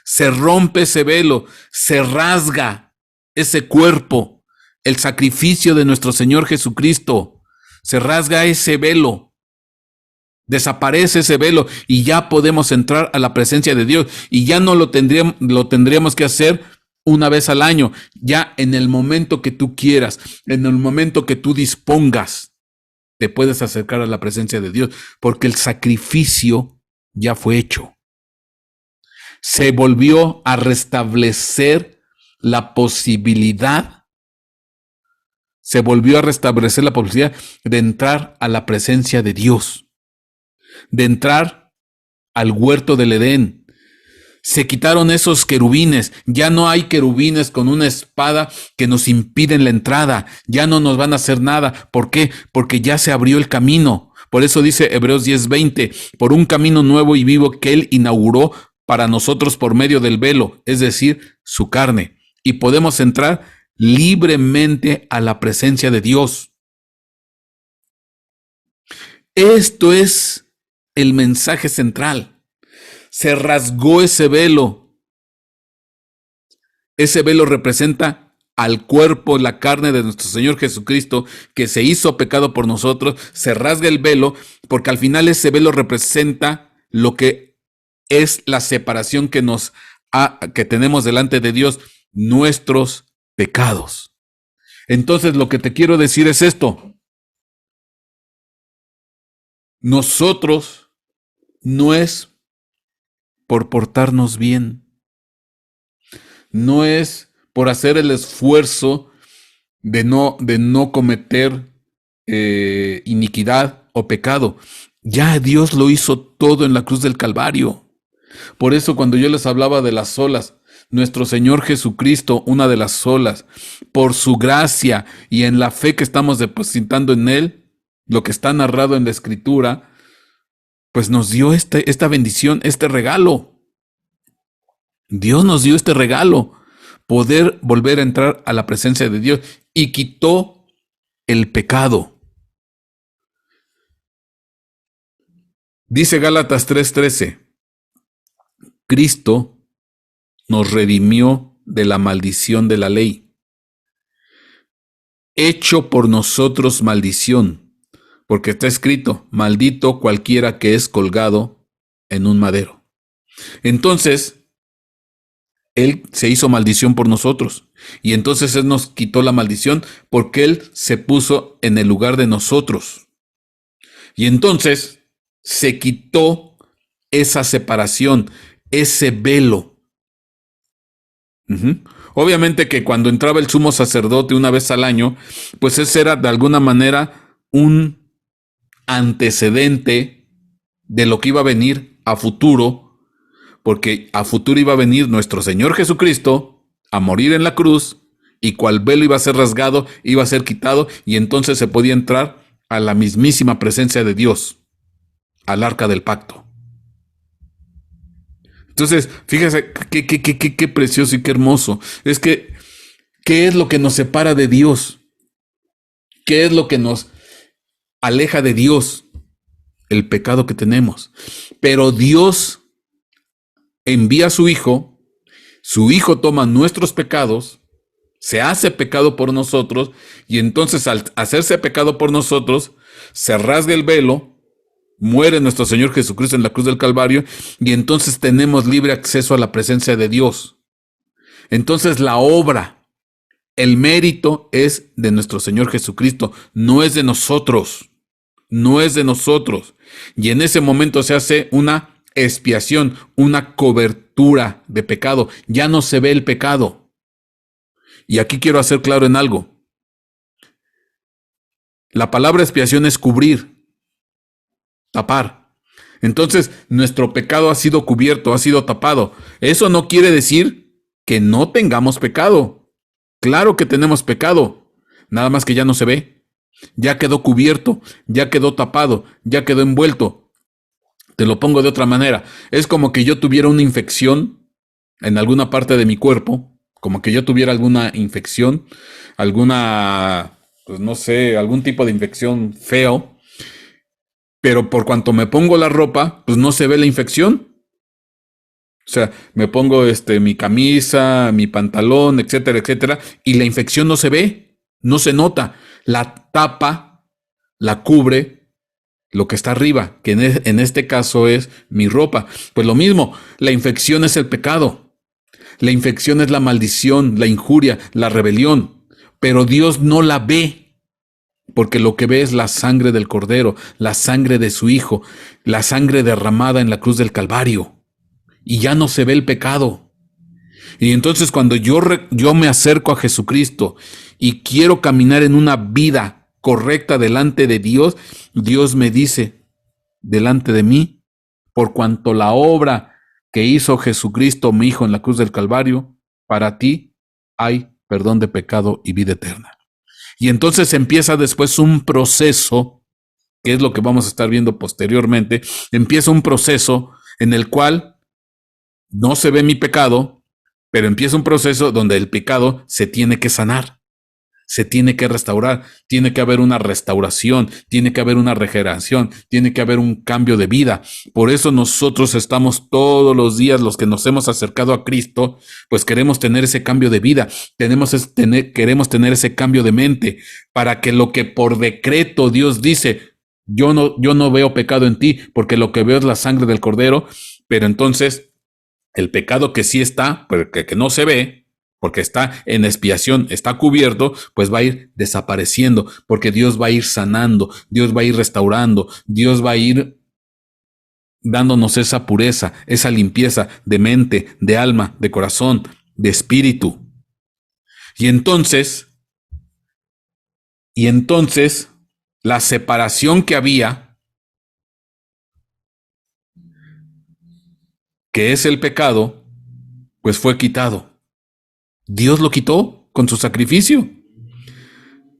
se rompe ese velo, se rasga ese cuerpo, el sacrificio de nuestro Señor Jesucristo, se rasga ese velo, desaparece ese velo y ya podemos entrar a la presencia de Dios y ya no lo tendríamos que hacer una vez al año, ya en el momento que tú quieras, en el momento que tú dispongas, te puedes acercar a la presencia de Dios, porque el sacrificio ya fue hecho. Se volvió a restablecer la posibilidad, se volvió a restablecer la posibilidad de entrar a la presencia de Dios, de entrar al huerto del Edén. Se quitaron esos querubines, ya no hay querubines con una espada que nos impiden la entrada, ya no nos van a hacer nada. ¿Por qué? Porque ya se abrió el camino. Por eso dice Hebreos 10:20, por un camino nuevo y vivo que Él inauguró para nosotros por medio del velo, es decir, su carne. Y podemos entrar libremente a la presencia de Dios. Esto es el mensaje central. Se rasgó ese velo. Ese velo representa al cuerpo, la carne de nuestro Señor Jesucristo, que se hizo pecado por nosotros. Se rasga el velo, porque al final ese velo representa lo que es la separación que tenemos delante de Dios, nuestros pecados. Entonces, lo que te quiero decir es esto. Nosotros no es por portarnos bien, no es por hacer el esfuerzo de no cometer iniquidad o pecado. Ya Dios lo hizo todo en la cruz del Calvario. Por eso cuando yo les hablaba de las olas, nuestro Señor Jesucristo, una de las olas, por su gracia y en la fe que estamos depositando en Él, lo que está narrado en la Escritura, pues nos dio esta bendición, este regalo. Dios nos dio este regalo, poder volver a entrar a la presencia de Dios, y quitó el pecado. Dice Gálatas 3:13, Cristo nos redimió de la maldición de la ley, hecho por nosotros maldición, porque está escrito, maldito cualquiera que es colgado en un madero. Entonces, Él se hizo maldición por nosotros, y entonces Él nos quitó la maldición porque Él se puso en el lugar de nosotros. Y entonces se quitó esa separación, ese velo. Obviamente que cuando entraba el sumo sacerdote una vez al año, pues ese era de alguna manera un antecedente de lo que iba a venir a futuro, porque a futuro iba a venir nuestro Señor Jesucristo a morir en la cruz, y cual velo iba a ser rasgado, iba a ser quitado, y entonces se podía entrar a la mismísima presencia de Dios, al arca del pacto. Entonces, fíjese qué precioso y qué hermoso. Es que, ¿qué es lo que nos separa de Dios? ¿Qué es lo que nos aleja de Dios? El pecado que tenemos. Pero Dios envía a su Hijo toma nuestros pecados, se hace pecado por nosotros, y entonces al hacerse pecado por nosotros, se rasga el velo, muere nuestro Señor Jesucristo en la cruz del Calvario, y entonces tenemos libre acceso a la presencia de Dios. Entonces la obra, el mérito es de nuestro Señor Jesucristo, no es de nosotros, no es de nosotros. Y en ese momento se hace una expiación, una cobertura de pecado. Ya no se ve el pecado. Y aquí quiero hacer claro en algo. La palabra expiación es cubrir, tapar. Entonces, nuestro pecado ha sido cubierto, ha sido tapado. Eso no quiere decir que no tengamos pecado. Claro que tenemos pecado, nada más que ya no se ve. Ya quedó cubierto, ya quedó tapado, ya quedó envuelto. Te lo pongo de otra manera. Es como que yo tuviera una infección en alguna parte de mi cuerpo, como que yo tuviera alguna infección, alguna, pues no sé, algún tipo de infección feo, pero por cuanto me pongo la ropa, pues no se ve la infección. O sea, me pongo mi camisa, mi pantalón, etcétera, etcétera, y la infección no se ve, no se nota. La tapa, la cubre lo que está arriba, que en este caso es mi ropa. Pues lo mismo, la infección es el pecado. La infección es la maldición, la injuria, la rebelión. Pero Dios no la ve, porque lo que ve es la sangre del Cordero, la sangre de su Hijo, la sangre derramada en la cruz del Calvario. Y ya no se ve el pecado. Y entonces cuando yo me acerco a Jesucristo y quiero caminar en una vida correcta delante de Dios, Dios me dice delante de mí, por cuanto la obra que hizo Jesucristo, mi Hijo, en la cruz del Calvario, para ti hay perdón de pecado y vida eterna. Y entonces empieza después un proceso, que es lo que vamos a estar viendo posteriormente, empieza un proceso en el cual no se ve mi pecado, pero empieza un proceso donde el pecado se tiene que sanar, se tiene que restaurar, tiene que haber una restauración, tiene que haber una regeneración, tiene que haber un cambio de vida. Por eso nosotros estamos todos los días, los que nos hemos acercado a Cristo, pues queremos tener ese cambio de vida, queremos tener ese cambio de mente, para que lo que por decreto Dios dice, yo no veo pecado en ti, porque lo que veo es la sangre del Cordero, pero entonces el pecado que sí está, pero que no se ve, porque está en expiación, está cubierto, pues va a ir desapareciendo, porque Dios va a ir sanando, Dios va a ir restaurando, Dios va a ir dándonos esa pureza, esa limpieza de mente, de alma, de corazón, de espíritu. Y entonces, la separación que había, que es el pecado, pues fue quitado. Dios lo quitó con su sacrificio.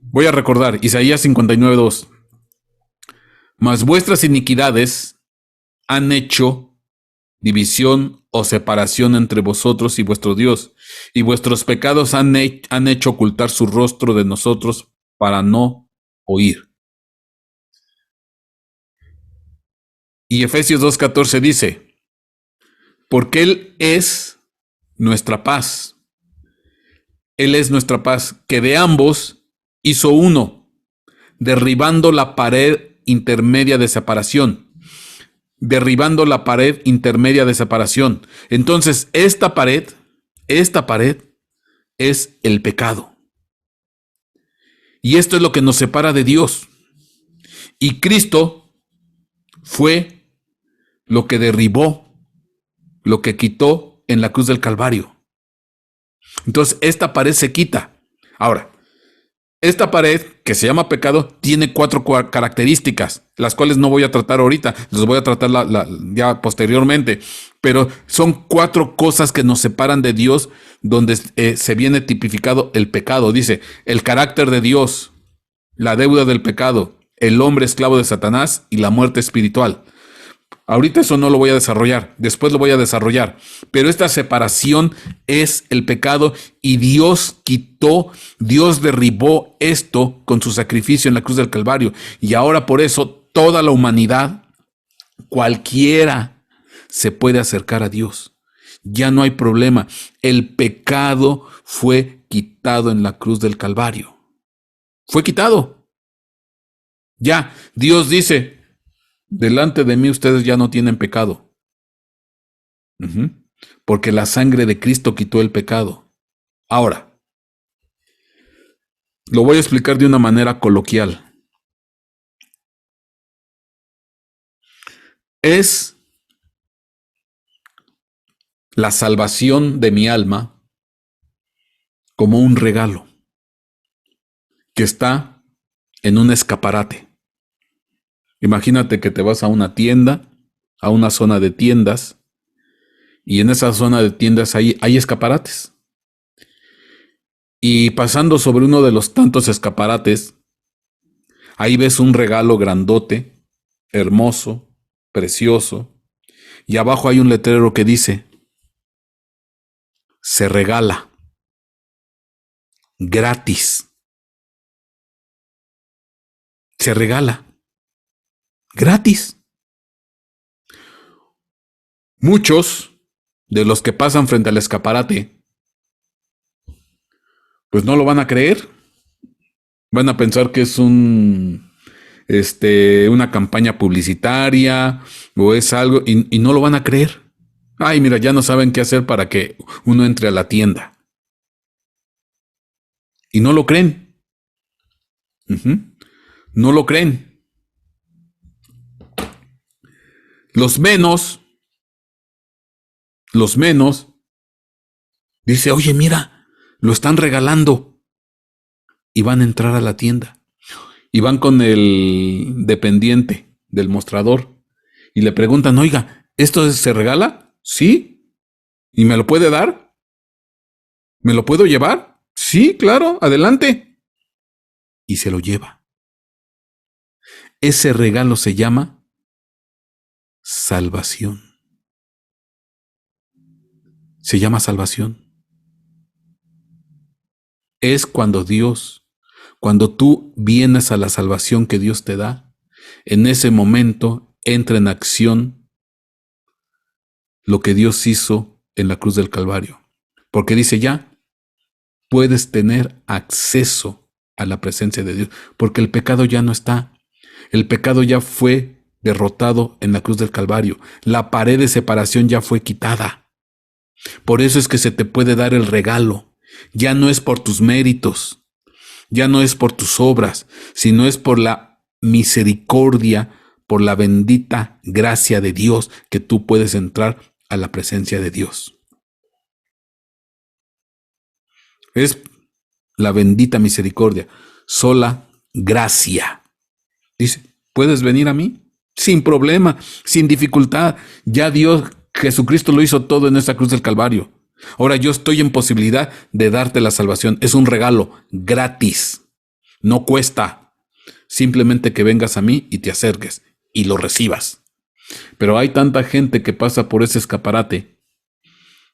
Voy a recordar Isaías 59:2. Mas vuestras iniquidades han hecho división o separación entre vosotros y vuestro Dios, y vuestros pecados han hecho ocultar su rostro de nosotros para no oír. Y Efesios 2:14 dice, porque Él es nuestra paz. Él es nuestra paz, que de ambos hizo uno, derribando la pared intermedia de separación. Derribando la pared intermedia de separación. Entonces, esta pared es el pecado. Y esto es lo que nos separa de Dios. Y Cristo fue lo que derribó, lo que quitó en la cruz del Calvario. Entonces, esta pared se quita. Ahora, esta pared, que se llama pecado, tiene 4 características, las cuales no voy a tratar ahorita, las voy a tratar ya posteriormente, pero son 4 cosas que nos separan de Dios, donde se viene tipificado el pecado. Dice, el carácter de Dios, la deuda del pecado, el hombre esclavo de Satanás y la muerte espiritual. Ahorita eso no lo voy a desarrollar, después lo voy a desarrollar. Pero esta separación es el pecado y Dios quitó, Dios derribó esto con su sacrificio en la cruz del Calvario. Y ahora por eso toda la humanidad, cualquiera, se puede acercar a Dios. Ya no hay problema. El pecado fue quitado en la cruz del Calvario. Fue quitado. Ya, Dios dice, delante de mí ustedes ya no tienen pecado. Porque la sangre de Cristo quitó el pecado. Ahora, lo voy a explicar de una manera coloquial. Es la salvación de mi alma como un regalo que está en un escaparate. Imagínate que te vas a una tienda, a una zona de tiendas, y en esa zona de tiendas hay escaparates. Y pasando sobre uno de los tantos escaparates, ahí ves un regalo grandote, hermoso, precioso, y abajo hay un letrero que dice, se regala, gratis. Se regala, gratis. Muchos de los que pasan frente al escaparate, pues no lo van a creer. Van a pensar que es una campaña publicitaria o es algo y no lo van a creer. Ay, mira, ya no saben qué hacer para que uno entre a la tienda. Y no lo creen. No lo creen. Los menos, dice, oye, mira, lo están regalando. Y van a entrar a la tienda. Y van con el dependiente del mostrador. Y le preguntan, oiga, ¿esto se regala? Sí. ¿Y me lo puede dar? ¿Me lo puedo llevar? Sí, claro, adelante. Y se lo lleva. Ese regalo se llama salvación. Se llama salvación. Es cuando tú vienes a la salvación que Dios te da, en ese momento entra en acción lo que Dios hizo en la cruz del Calvario. Porque dice ya, puedes tener acceso a la presencia de Dios, porque el pecado ya no está. El pecado ya fue derrotado en la cruz del Calvario. La pared de separación ya fue quitada. Por eso es que se te puede dar el regalo. Ya no es por tus méritos, ya no es por tus obras, sino es por la misericordia, por la bendita gracia de Dios que tú puedes entrar a la presencia de Dios. Es la bendita misericordia, sola gracia. Dice, ¿puedes venir a mí? Sin problema, sin dificultad. Ya Dios, Jesucristo lo hizo todo en esta cruz del Calvario. Ahora yo estoy en posibilidad de darte la salvación. Es un regalo gratis. No cuesta. Simplemente que vengas a mí y te acerques y lo recibas. Pero hay tanta gente que pasa por ese escaparate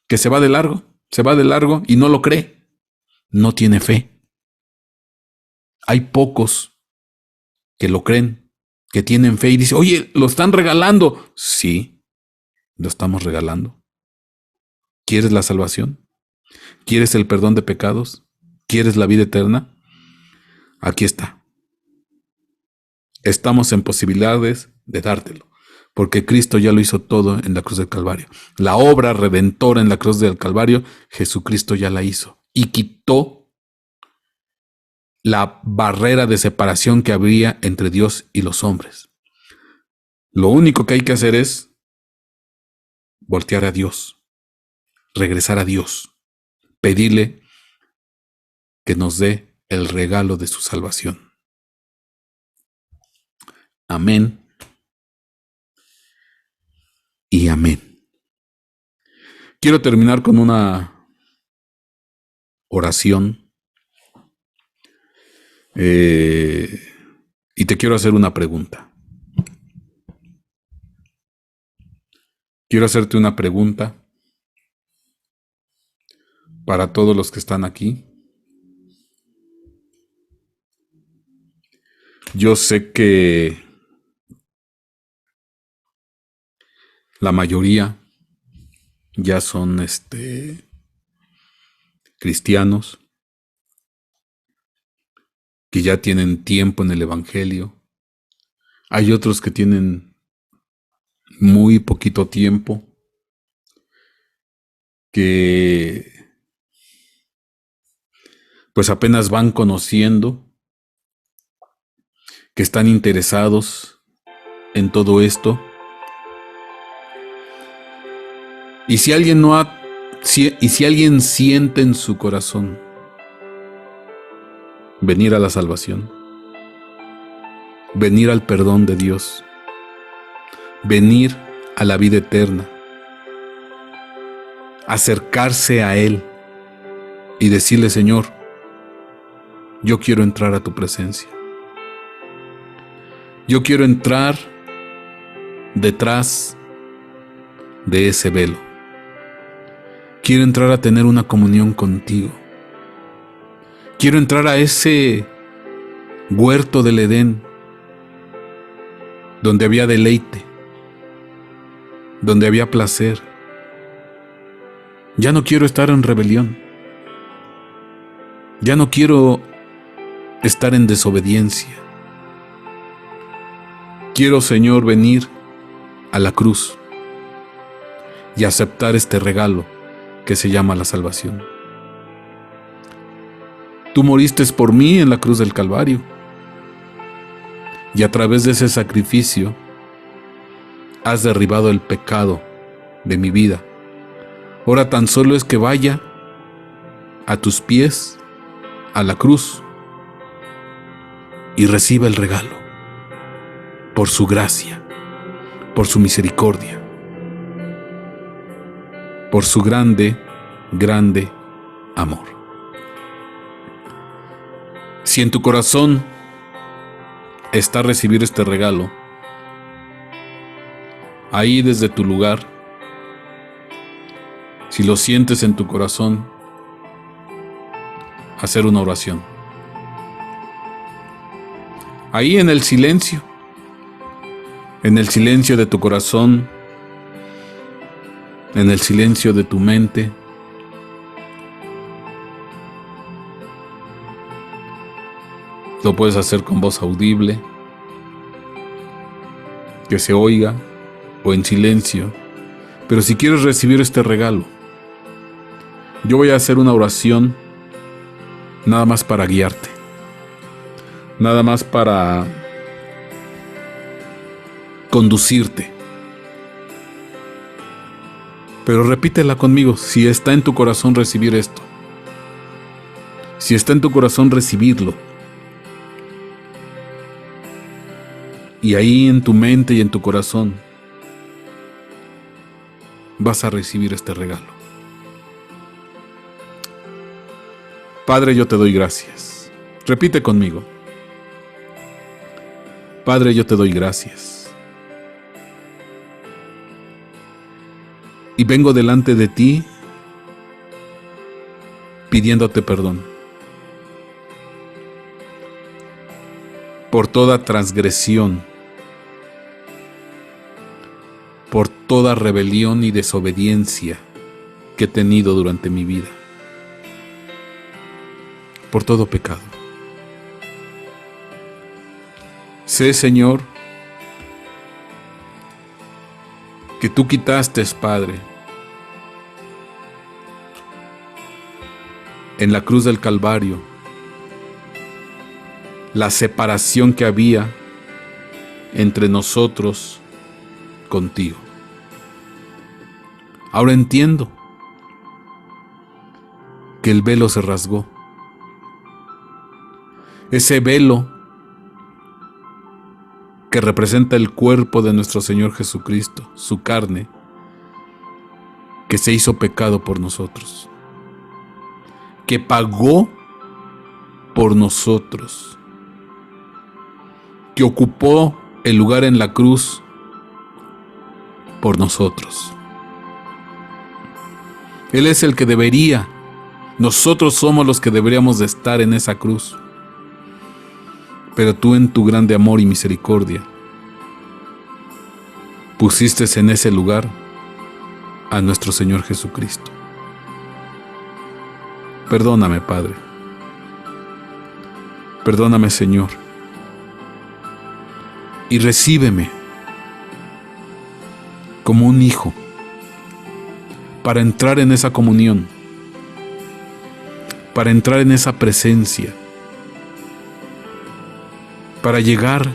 que se va de largo y no lo cree. No tiene fe. Hay pocos que lo creen, que tienen fe y dicen, oye, lo están regalando. Sí, lo estamos regalando. ¿Quieres la salvación? ¿Quieres el perdón de pecados? ¿Quieres la vida eterna? Aquí está. Estamos en posibilidades de dártelo, porque Cristo ya lo hizo todo en la cruz del Calvario. La obra redentora en la cruz del Calvario, Jesucristo ya la hizo y quitó la barrera de separación que habría entre Dios y los hombres. Lo único que hay que hacer es voltear a Dios, regresar a Dios, pedirle que nos dé el regalo de su salvación. Amén y amén. Quiero terminar con una oración y te quiero hacer una pregunta. Quiero hacerte una pregunta para todos los que están aquí. Yo sé que la mayoría ya son cristianos, que ya tienen tiempo en el Evangelio. Hay otros que tienen muy poquito tiempo, que pues apenas van conociendo, que están interesados en todo esto. Y si alguien si alguien siente en su corazón venir a la salvación, venir al perdón de Dios, venir a la vida eterna, acercarse a Él y decirle: Señor, yo quiero entrar a tu presencia. Yo quiero entrar detrás de ese velo. Quiero entrar a tener una comunión contigo. Quiero entrar a ese huerto del Edén, donde había deleite, donde había placer. Ya no quiero estar en rebelión. Ya no quiero estar en desobediencia. Quiero, Señor, venir a la cruz y aceptar este regalo que se llama la salvación. Tú moriste por mí en la cruz del Calvario, y a través de ese sacrificio has derribado el pecado de mi vida. Ahora tan solo es que vaya a tus pies, a la cruz, y reciba el regalo, por su gracia, por su misericordia, por su grande, grande amor. Si en tu corazón está recibir este regalo, ahí desde tu lugar, si lo sientes en tu corazón, hacer una oración. Ahí en el silencio de tu corazón, en el silencio de tu mente, lo puedes hacer con voz audible, que se oiga, o en silencio. Pero si quieres recibir este regalo, yo voy a hacer una oración nada más para guiarte, nada más para conducirte. Pero repítela conmigo, si está en tu corazón recibir esto, si está en tu corazón recibirlo, y ahí en tu mente y en tu corazón vas a recibir este regalo. Padre, yo te doy gracias. Repite conmigo. Padre, yo te doy gracias. Y vengo delante de ti pidiéndote perdón por toda transgresión, por toda rebelión y desobediencia que he tenido durante mi vida, por todo pecado. Sé, Señor, que tú quitaste, Padre, en la cruz del Calvario, la separación que había entre nosotros contigo. Ahora entiendo que el velo se rasgó. Ese velo que representa el cuerpo de nuestro Señor Jesucristo, su carne, que se hizo pecado por nosotros, que pagó por nosotros, que ocupó el lugar en la cruz por nosotros. Él es el que debería. Nosotros somos los que deberíamos de estar en esa cruz. Pero tú, en tu grande amor y misericordia, pusiste en ese lugar a nuestro Señor Jesucristo. Perdóname, Padre. Perdóname, Señor. Y recíbeme como un hijo para entrar en esa comunión, para entrar en esa presencia, para llegar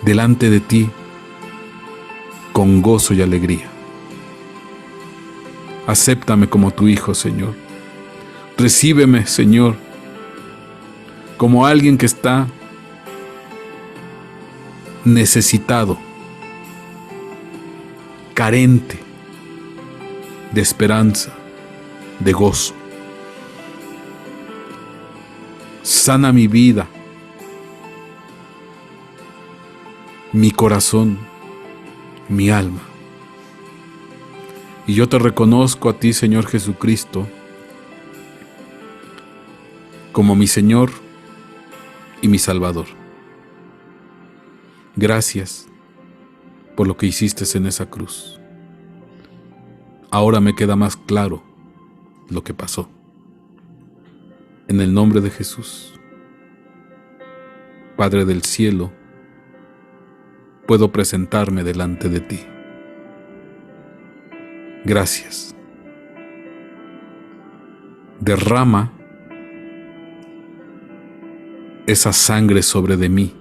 delante de ti con gozo y alegría. Acéptame como tu hijo, Señor. Recíbeme, Señor, como alguien que está necesitado, carente de esperanza, de gozo. Sana mi vida, mi corazón, mi alma. Y yo te reconozco a ti, Señor Jesucristo, como mi Señor y mi Salvador. Gracias por lo que hiciste en esa cruz. Ahora me queda más claro lo que pasó. En el nombre de Jesús, Padre del cielo, puedo presentarme delante de ti. Gracias. Derrama esa sangre sobre de mí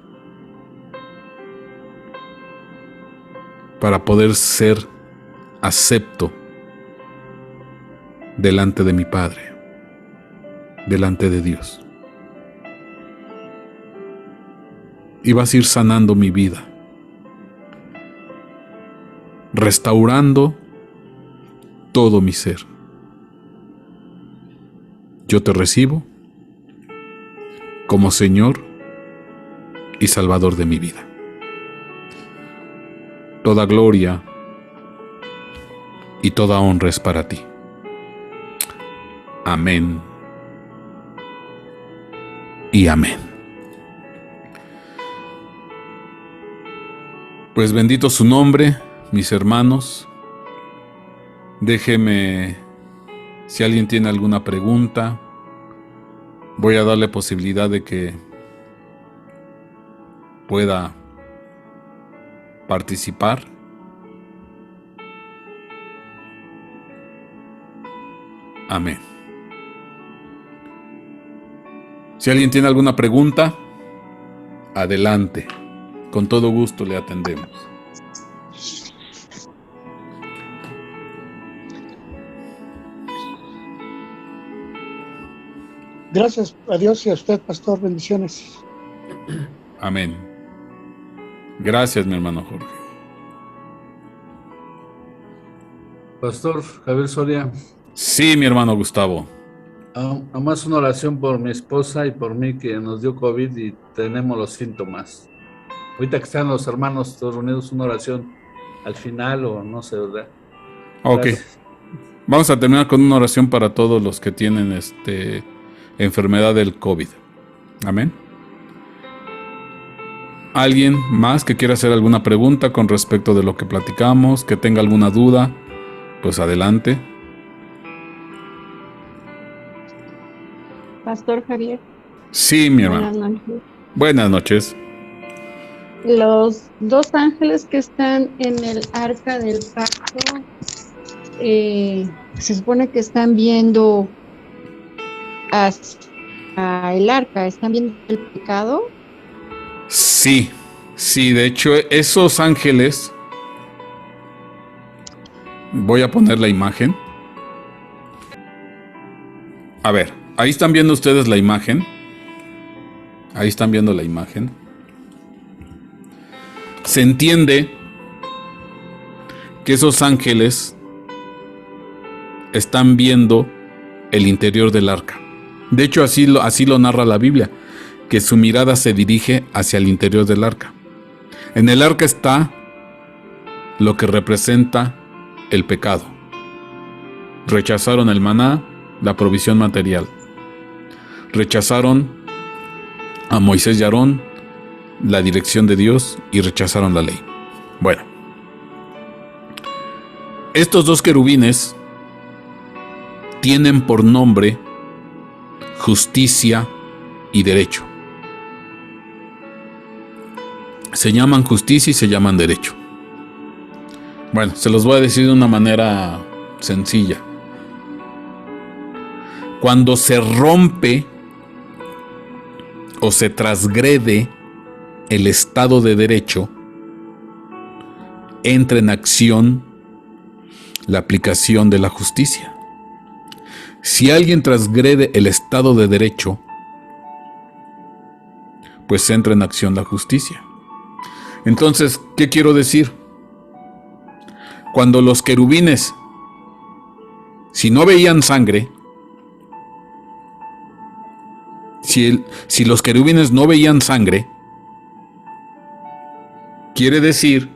para poder ser acepto delante de mi Padre, delante de Dios. Y vas a ir sanando mi vida, restaurando todo mi ser. Yo te recibo como Señor y Salvador de mi vida. Toda gloria y toda honra es para ti. Amén y amén. Pues bendito su nombre, mis hermanos. Déjeme, si alguien tiene alguna pregunta, voy a darle posibilidad de que pueda participar. Amén. Si alguien tiene alguna pregunta, adelante. Con todo gusto le atendemos. Gracias a Dios y a usted, pastor. Bendiciones. Amén. Gracias, mi hermano Jorge. Pastor Javier Soria. Sí, mi hermano Gustavo. Nomás una oración por mi esposa y por mí, que nos dio COVID y tenemos los síntomas. Ahorita que están los hermanos todos reunidos, una oración al final o no sé, ¿verdad? Ok. Gracias. Vamos a terminar con una oración para todos los que tienen enfermedad del COVID. Amén. ¿Alguien más que quiera hacer alguna pregunta con respecto de lo que platicamos, que tenga alguna duda? Pues adelante. Pastor Javier. Sí, mi hermano. Buenas noches. Buenas noches. Los dos ángeles que están en el arca del pacto, se supone que están viendo hacia el arca, están viendo el pecado. Sí, de hecho, esos ángeles, voy a poner la imagen. A ver, ahí están viendo ustedes la imagen. Ahí están viendo la imagen. Se entiende que esos ángeles están viendo el interior del arca. De hecho, así lo narra la Biblia, que su mirada se dirige hacia el interior del arca. En el arca está lo que representa el pecado. Rechazaron el maná, la provisión material. Rechazaron a Moisés y Aarón, la dirección de Dios, y rechazaron la ley. Bueno, estos dos querubines tienen por nombre justicia y derecho. Se llaman justicia y se llaman derecho. Bueno, se los voy a decir de una manera sencilla. Cuando se rompe o se transgrede el Estado de Derecho, entra en acción la aplicación de la justicia. Si alguien transgrede el Estado de Derecho, pues entra en acción la justicia. Entonces, ¿qué quiero decir? Cuando los querubines, si no veían sangre, si los querubines no veían sangre, quiere decir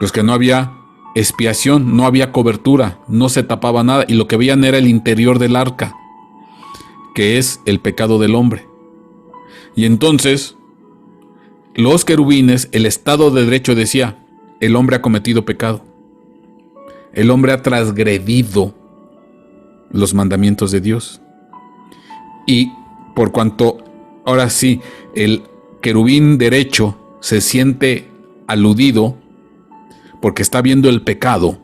pues que no había expiación, no había cobertura, no se tapaba nada, y lo que veían era el interior del arca, que es el pecado del hombre. Y entonces los querubines, el Estado de Derecho decía: el hombre ha cometido pecado, el hombre ha transgredido los mandamientos de Dios. Y por cuanto ahora sí el querubín derecho se siente aludido porque está viendo el pecado,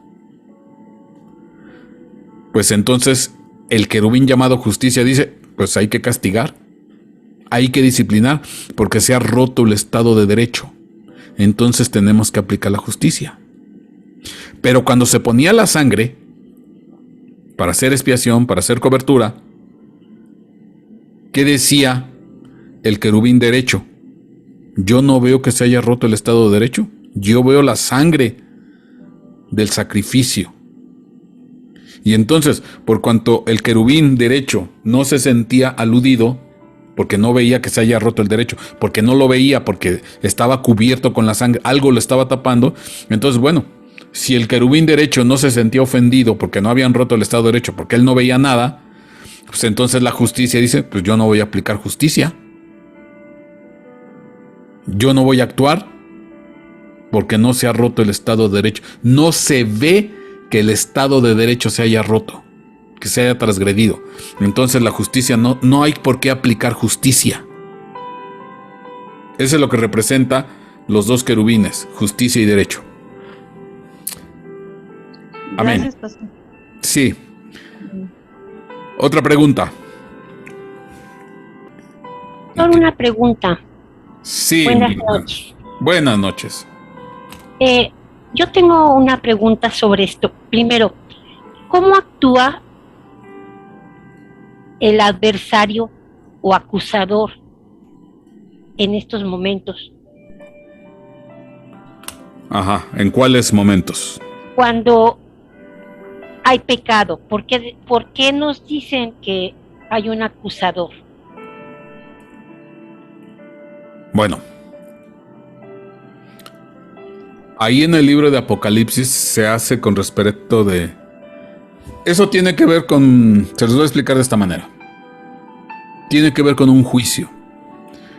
pues entonces el querubín llamado justicia dice: pues hay que castigar, hay que disciplinar, porque se ha roto el Estado de Derecho. Entonces tenemos que aplicar la justicia. Pero cuando se ponía la sangre para hacer expiación, para hacer cobertura, ¿qué decía el querubín derecho? Yo no veo que se haya roto el Estado de Derecho. Yo veo la sangre del sacrificio. Y entonces, por cuanto el querubín derecho no se sentía aludido, porque no veía que se haya roto el derecho, porque no lo veía, porque estaba cubierto con la sangre, algo lo estaba tapando, entonces bueno, si el querubín derecho no se sentía ofendido porque no habían roto el Estado de Derecho, porque él no veía nada, pues entonces la justicia dice: pues yo no voy a aplicar justicia. Yo no voy a actuar porque no se ha roto el Estado de Derecho. No se ve que el Estado de Derecho se haya roto, que se haya transgredido. Entonces la justicia no hay por qué aplicar justicia. Eso es lo que representa los dos querubines, justicia y derecho. Amén. Gracias, pastor. Sí. Otra pregunta. Solo una pregunta. Sí. Buenas noches. Buenas noches. Yo tengo una pregunta sobre esto. Primero, ¿cómo actúa el adversario o acusador en estos momentos? Ajá, ¿en cuáles momentos? Cuando hay pecado, ¿por qué nos dicen que hay un acusador? Bueno, ahí en el libro de Apocalipsis se hace con respecto de... Eso tiene que ver con... Se los voy a explicar de esta manera. Tiene que ver con un juicio.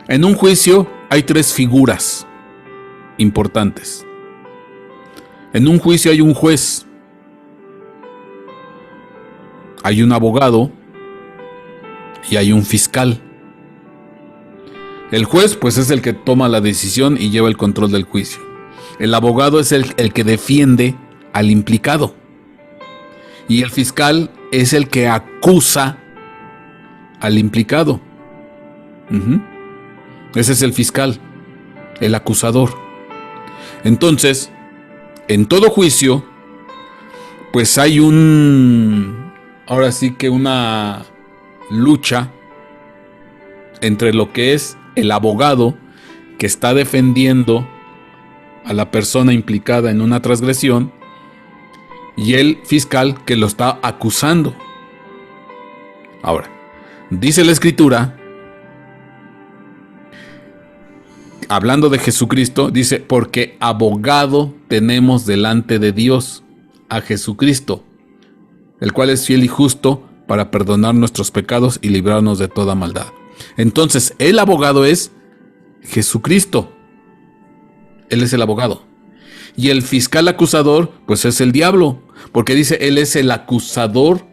En un juicio hay tres figuras importantes. En un juicio hay un juez, hay un abogado y hay un fiscal. El juez, pues, es el que toma la decisión y lleva el control del juicio. El abogado es el que defiende al implicado. Y el fiscal es el que acusa al implicado. Ese es el fiscal, el acusador. Entonces, en todo juicio, pues hay ahora sí que una lucha entre lo que es el abogado que está defendiendo a la persona implicada en una transgresión y el fiscal que lo está acusando. Ahora, dice la Escritura, hablando de Jesucristo, dice: porque abogado tenemos delante de Dios, a Jesucristo, el cual es fiel y justo para perdonar nuestros pecados y librarnos de toda maldad. Entonces, el abogado es Jesucristo. Él es el abogado. Y el fiscal acusador, pues es el diablo, porque dice, él es el acusador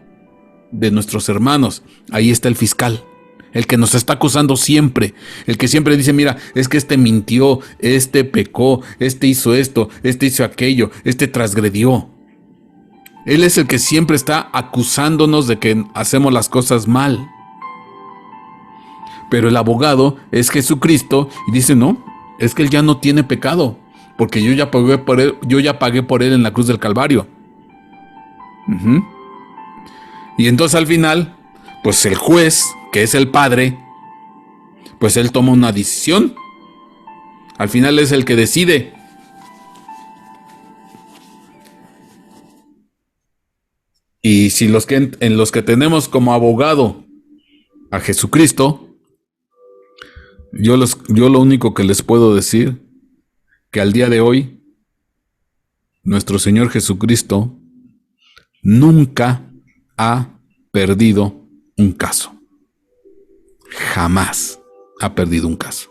de nuestros hermanos. Ahí está el fiscal, el que nos está acusando siempre, el que siempre dice, mira, es que este mintió, este pecó, este hizo esto, este hizo aquello, este transgredió. Él es el que siempre está acusándonos de que hacemos las cosas mal. Pero el abogado es Jesucristo y dice, no, es que él ya no tiene pecado, porque yo ya pagué por él en la cruz del Calvario. Y entonces al final, pues el juez, que es el Padre, pues él toma una decisión. Al final es el que decide. Y si en los que tenemos como abogado a Jesucristo, yo lo único que les puedo decir, que al día de hoy, nuestro Señor Jesucristo nunca ha perdido un caso. Jamás ha perdido un caso.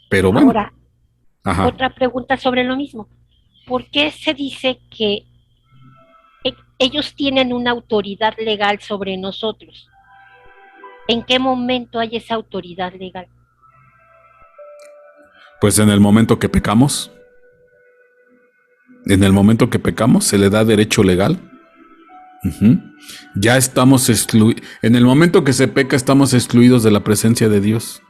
Pero bueno. Ahora, otra pregunta sobre lo mismo. ¿Por qué se dice que ellos tienen una autoridad legal sobre nosotros? ¿En qué momento hay esa autoridad legal? Pues en el momento que pecamos. En el momento que pecamos se le da derecho legal. Ya estamos excluidos. En el momento que se peca estamos excluidos de la presencia de Dios.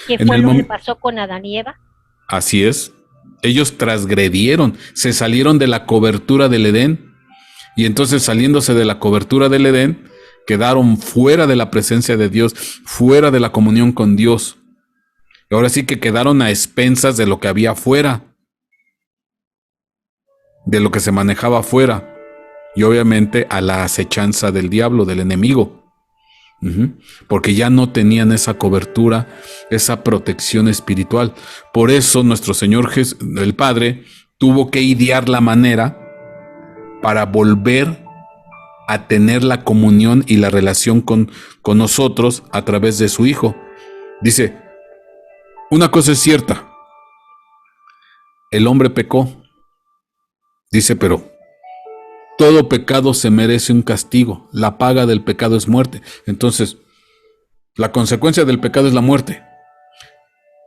¿Qué fue lo que pasó con Adán y Eva? Así es. Ellos transgredieron, se salieron de la cobertura del Edén. Y entonces, saliéndose de la cobertura del Edén, quedaron fuera de la presencia de Dios, fuera de la comunión con Dios. Y ahora sí que quedaron a expensas de lo que había afuera, de lo que se manejaba afuera, y obviamente a la acechanza del diablo, del enemigo. Porque ya no tenían esa cobertura, esa protección espiritual. Por eso nuestro Señor el Padre tuvo que idear la manera para volver a tener la comunión y la relación con nosotros a través de su Hijo. Dice, una cosa es cierta, el hombre pecó. Dice, pero todo pecado se merece un castigo, la paga del pecado es muerte. Entonces, la consecuencia del pecado es la muerte.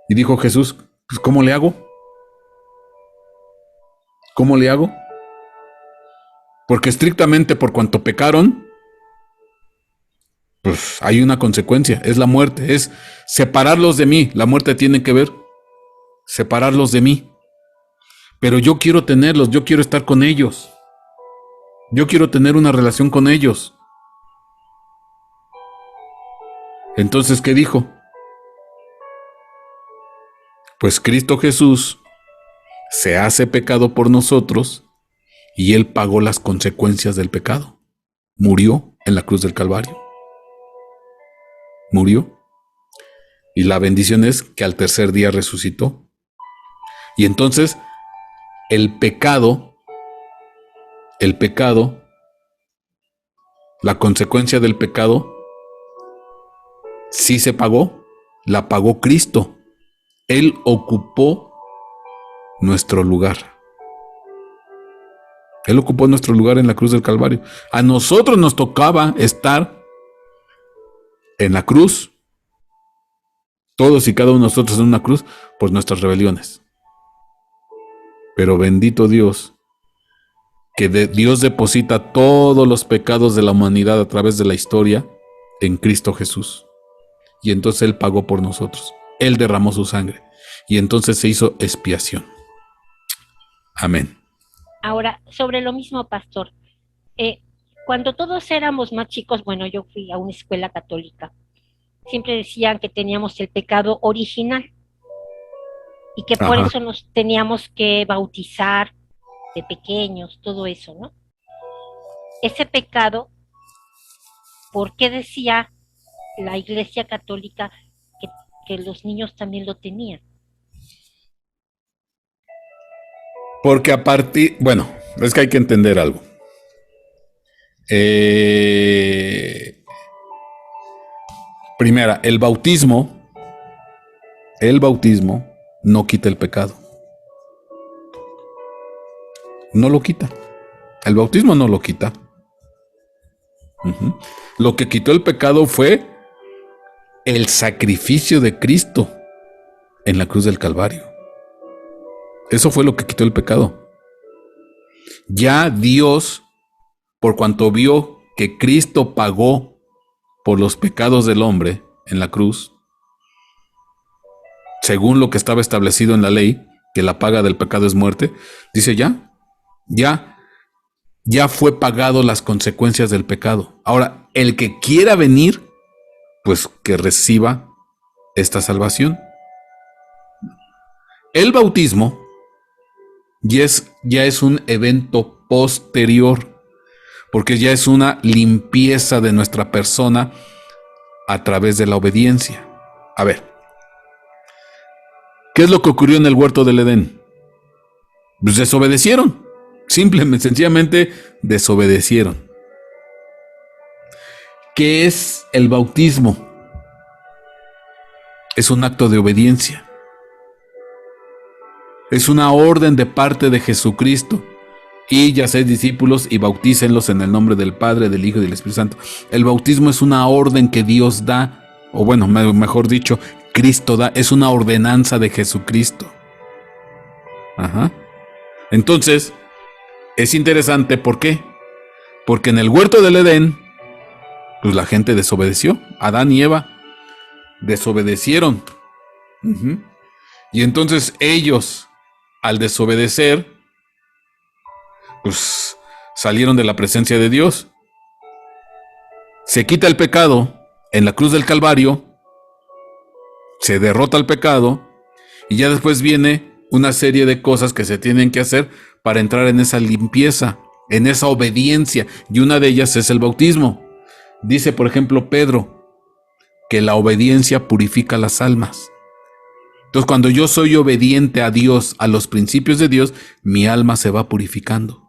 Y dijo Jesús, pues ¿cómo le hago? ¿Cómo le hago? Porque estrictamente por cuanto pecaron, pues hay una consecuencia, es la muerte, es separarlos de mí. La muerte tiene que ver separarlos de mí. Pero yo quiero tenerlos, yo quiero estar con ellos. Yo quiero tener una relación con ellos. Entonces, ¿qué dijo? Pues Cristo Jesús se hace pecado por nosotros y Él pagó las consecuencias del pecado. Murió en la cruz del Calvario. Murió. Y la bendición es que al tercer día resucitó. Y entonces, el pecado, la consecuencia del pecado, sí se pagó, la pagó Cristo. Él ocupó nuestro lugar. Él ocupó nuestro lugar en la cruz del Calvario. A nosotros nos tocaba estar en la cruz, todos y cada uno de nosotros en una cruz, por nuestras rebeliones. Pero bendito Dios, que Dios deposita todos los pecados de la humanidad a través de la historia en Cristo Jesús. Y entonces Él pagó por nosotros. Él derramó su sangre. Y entonces se hizo expiación. Amén. Ahora, sobre lo mismo, pastor. Cuando todos éramos más chicos, bueno, yo fui a una escuela católica. Siempre decían que teníamos el pecado original y que por eso nos teníamos que bautizar de pequeños, todo eso, ¿no? Ese pecado, ¿por qué decía la Iglesia Católica que los niños también lo tenían? Porque a partir, bueno, es que hay que entender algo. Primera, el bautismo no quita el pecado. No lo quita. El bautismo no lo quita. Ujú. Lo que quitó el pecado fue el sacrificio de Cristo en la cruz del Calvario. Eso fue lo que quitó el pecado. Ya Dios, por cuanto vio que Cristo pagó por los pecados del hombre en la cruz, según lo que estaba establecido en la ley, que la paga del pecado es muerte, dice ya fue pagado las consecuencias del pecado. Ahora, el que quiera venir, pues que reciba esta salvación. El bautismo ya es un evento posterior, porque ya es una limpieza de nuestra persona a través de la obediencia. A ver, ¿qué es lo que ocurrió en el huerto del Edén? Pues desobedecieron. Simplemente, sencillamente, desobedecieron. ¿Qué es el bautismo? Es un acto de obediencia. Es una orden de parte de Jesucristo. Y ya seáis discípulos y bautícenlos en el nombre del Padre, del Hijo y del Espíritu Santo. El bautismo es una orden que Dios da, o bueno, mejor dicho, Cristo da. Es una ordenanza de Jesucristo. Ajá. Entonces, es interesante, ¿por qué? Porque en el huerto del Edén, pues la gente desobedeció. Adán y Eva desobedecieron. Uh-huh. Y entonces ellos, al desobedecer, pues salieron de la presencia de Dios. Se quita el pecado en la cruz del Calvario, se derrota el pecado, y ya después viene una serie de cosas que se tienen que hacer para entrar en esa limpieza, en esa obediencia, y una de ellas es el bautismo. Dice, por ejemplo, Pedro, que la obediencia purifica las almas. Entonces, cuando yo soy obediente a Dios, a los principios de Dios, mi alma se va purificando,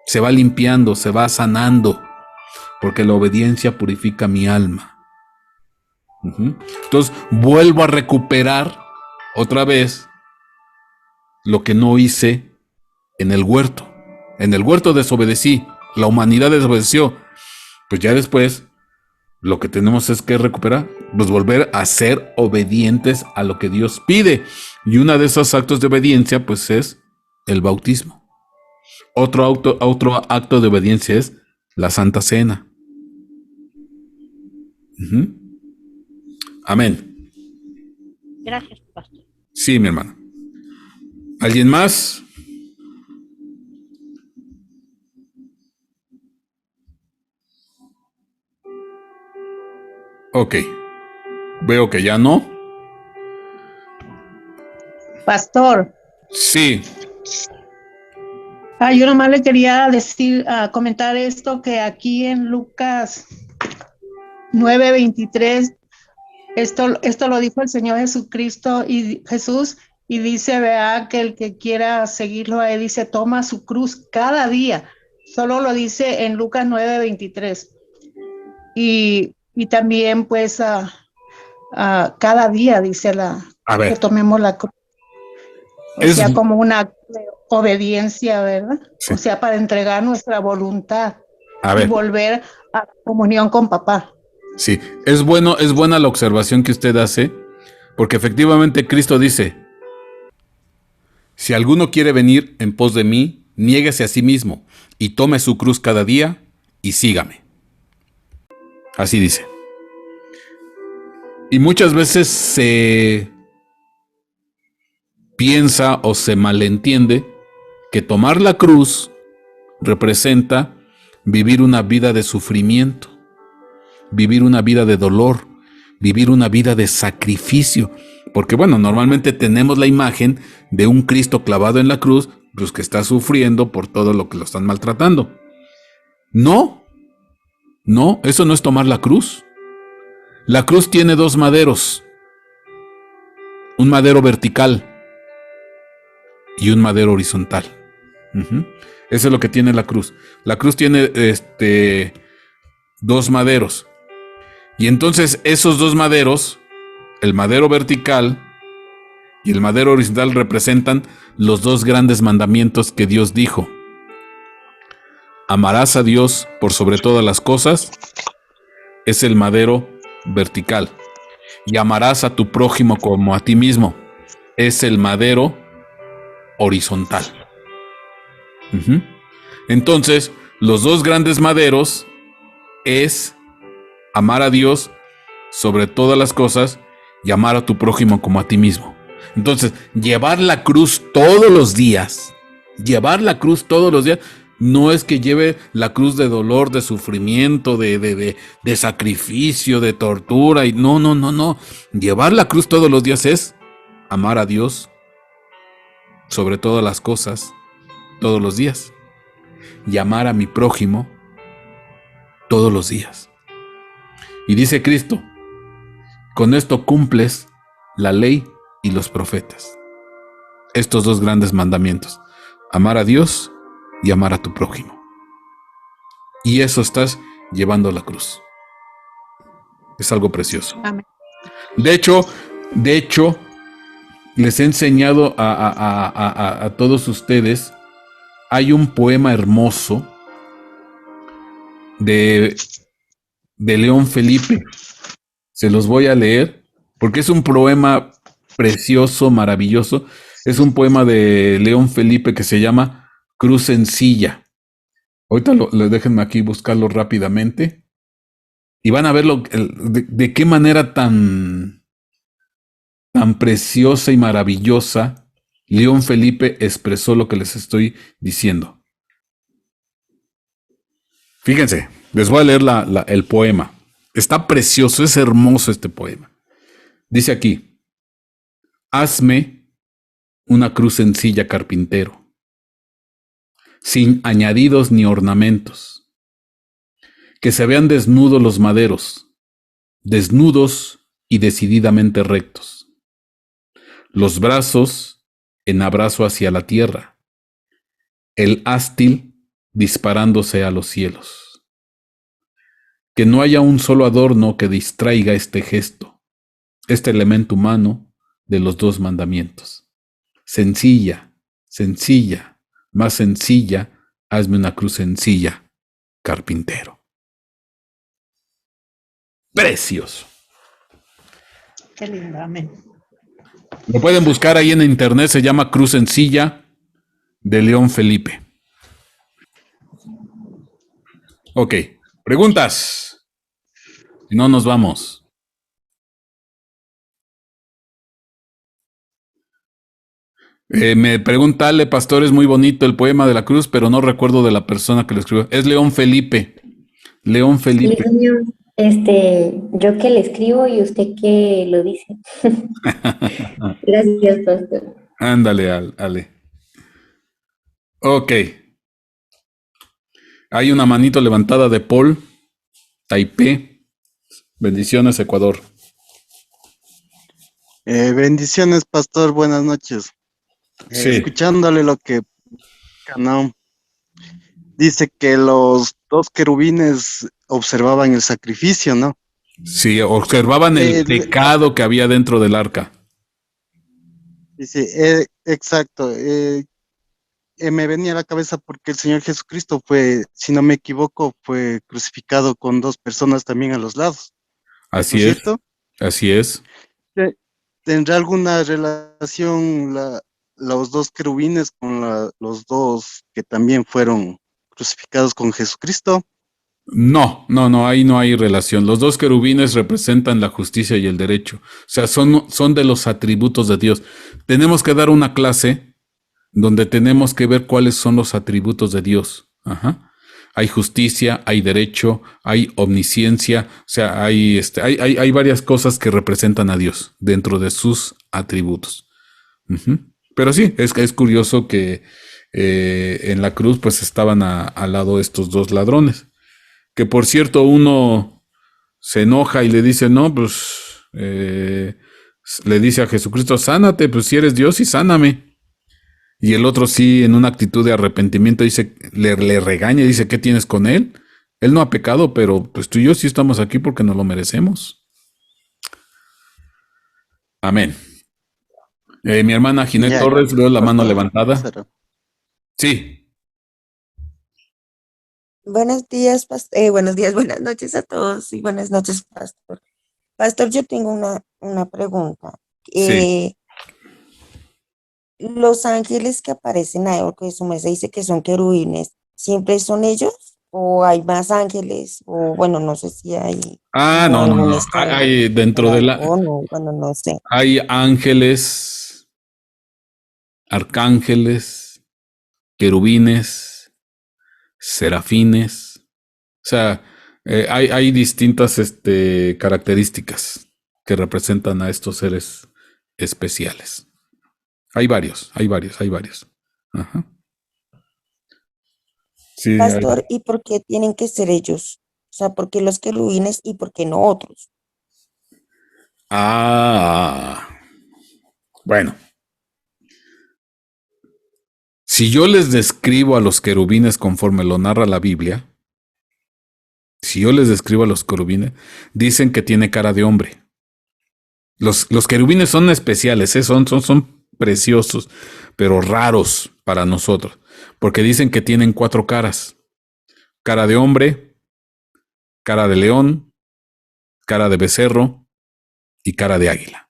se va limpiando, se va sanando, porque la obediencia purifica mi alma. Entonces, vuelvo a recuperar otra vez lo que no hice en el huerto. En el huerto desobedecí, la humanidad desobedeció. Pues ya después, lo que tenemos es que recuperar, pues volver a ser obedientes a lo que Dios pide. Y uno de esos actos de obediencia, pues es el bautismo. Otro acto de obediencia es la Santa Cena. Amén. Gracias, pastor. Sí, mi hermano. ¿Alguien más? Ok. Veo que ya no. Pastor, Sí. yo nomás le quería decir, comentar esto, que aquí en Lucas 9:23, esto lo dijo el Señor Jesucristo y Jesús, y dice, vea, que el que quiera seguirlo a él, dice, toma su cruz cada día. Solo lo dice en Lucas 9:23. Y también, pues, cada día dice que tomemos la cruz. O sea, como una obediencia, ¿verdad? Sí. O sea, para entregar nuestra voluntad y volver a la comunión con papá. Sí, es buena la observación que usted hace, porque efectivamente Cristo dice, si alguno quiere venir en pos de mí, niéguese a sí mismo y tome su cruz cada día y sígame. Así dice. Y muchas veces se piensa o se malentiende que tomar la cruz representa vivir una vida de sufrimiento, vivir una vida de dolor, vivir una vida de sacrificio. Porque bueno, normalmente tenemos la imagen de un Cristo clavado en la cruz, pues que está sufriendo por todo lo que lo están maltratando. No, eso no es tomar la cruz. La cruz tiene dos maderos, un madero vertical y un madero horizontal. Eso es lo que tiene la cruz. La cruz tiene dos maderos. Y entonces esos dos maderos, el madero vertical y el madero horizontal, representan los dos grandes mandamientos que Dios dijo. Amarás a Dios por sobre todas las cosas, es el madero vertical. Y amarás a tu prójimo como a ti mismo, es el madero horizontal. Entonces, los dos grandes maderos es amar a Dios sobre todas las cosas y amar a tu prójimo como a ti mismo. Entonces, llevar la cruz todos los días, no es que lleve la cruz de dolor, de sufrimiento, de sacrificio, de tortura, y no. Llevar la cruz todos los días es amar a Dios sobre todas las cosas, todos los días, y amar a mi prójimo todos los días. Y dice Cristo, con esto cumples la ley y los profetas. Estos dos grandes mandamientos, amar a Dios y amar a tu prójimo. Y eso estás llevando a la cruz. Es algo precioso. Amén. De hecho, les he enseñado a todos ustedes, hay un poema hermoso de León Felipe. Se los voy a leer, porque es un poema precioso, maravilloso. Es un poema de León Felipe que se llama Cruz Sencilla. Ahorita déjenme aquí buscarlo rápidamente. Y van a ver de qué manera tan preciosa y maravillosa León Felipe expresó lo que les estoy diciendo. Fíjense, les voy a leer el poema. Está precioso, es hermoso este poema. Dice aquí: hazme una cruz sencilla, carpintero, sin añadidos ni ornamentos, que se vean desnudos los maderos, desnudos y decididamente rectos, los brazos en abrazo hacia la tierra, el ástil disparándose a los cielos. Que no haya un solo adorno que distraiga este gesto, este elemento humano de los dos mandamientos. Sencilla, más sencilla, hazme una cruz sencilla, carpintero. Precioso. Qué lindo, amén. Lo pueden buscar ahí en internet, se llama Cruz Sencilla de León Felipe. Ok, preguntas. Si no, nos vamos. Me pregunta Ale Pastor, es muy bonito el poema de la cruz, pero no recuerdo de la persona que lo escribió. Es León Felipe. León Felipe. Yo que le escribo y usted que lo dice. Gracias, pastor. Ándale, Ale. Ok. Hay una manito levantada de Paul, Taipei. Bendiciones, Ecuador. Bendiciones, pastor. Buenas noches. Sí. Escuchándole lo que Canao dice que los dos querubines observaban el sacrificio, ¿no? Sí, observaban el pecado que había dentro del arca. Dice, exacto. Me venía a la cabeza porque el Señor Jesucristo fue, si no me equivoco, fue crucificado con dos personas también a los lados. Así ¿no es es. cierto? Así es. ¿Tendrá alguna relación los dos querubines con los dos que también fueron crucificados con Jesucristo? No, ahí no hay relación. Los dos querubines representan la justicia y el derecho. O sea, son de los atributos de Dios. Tenemos que dar una clase donde tenemos que ver cuáles son los atributos de Dios. Ajá. Hay justicia, hay derecho, hay omnisciencia, o sea, hay varias cosas que representan a Dios dentro de sus atributos. Pero sí, es curioso que en la cruz pues estaban al lado estos dos ladrones. Que por cierto, uno se enoja y le dice, no, pues le dice a Jesucristo, sánate, pues si eres Dios y sáname. Y el otro sí, en una actitud de arrepentimiento, dice, le regaña y dice, ¿qué tienes con él? Él no ha pecado, pero pues tú y yo sí estamos aquí porque nos lo merecemos. Amén. Mi hermana Ginette Ya, Torres, veo la mano pastor. levantada. Será. Sí, Buenos días, buenos días, buenas noches a todos y buenas noches, pastor. Pastor, yo tengo una pregunta. sí. Los ángeles que aparecen ahí, o que su mesa dice que son querubines, ¿siempre son ellos? ¿O hay más ángeles? O bueno, no sé si hay Ah, como no, no, algún no. Hay dentro de la, escalafón o bueno, no sé. hay ángeles, arcángeles, querubines, serafines. O sea, hay distintas características que representan a estos seres especiales. Hay varios, hay varios, hay varios. Ajá. Sí, Pastor, ¿y por qué tienen que ser ellos? O sea, ¿por qué los querubines y por qué no otros? Bueno. Si yo les describo a los querubines conforme lo narra la Biblia, si yo les describo a los querubines, dicen que tiene cara de hombre. Los querubines son especiales, son preciosos, pero raros para nosotros, porque dicen que tienen 4 caras. Cara de hombre, cara de león, cara de becerro y cara de águila.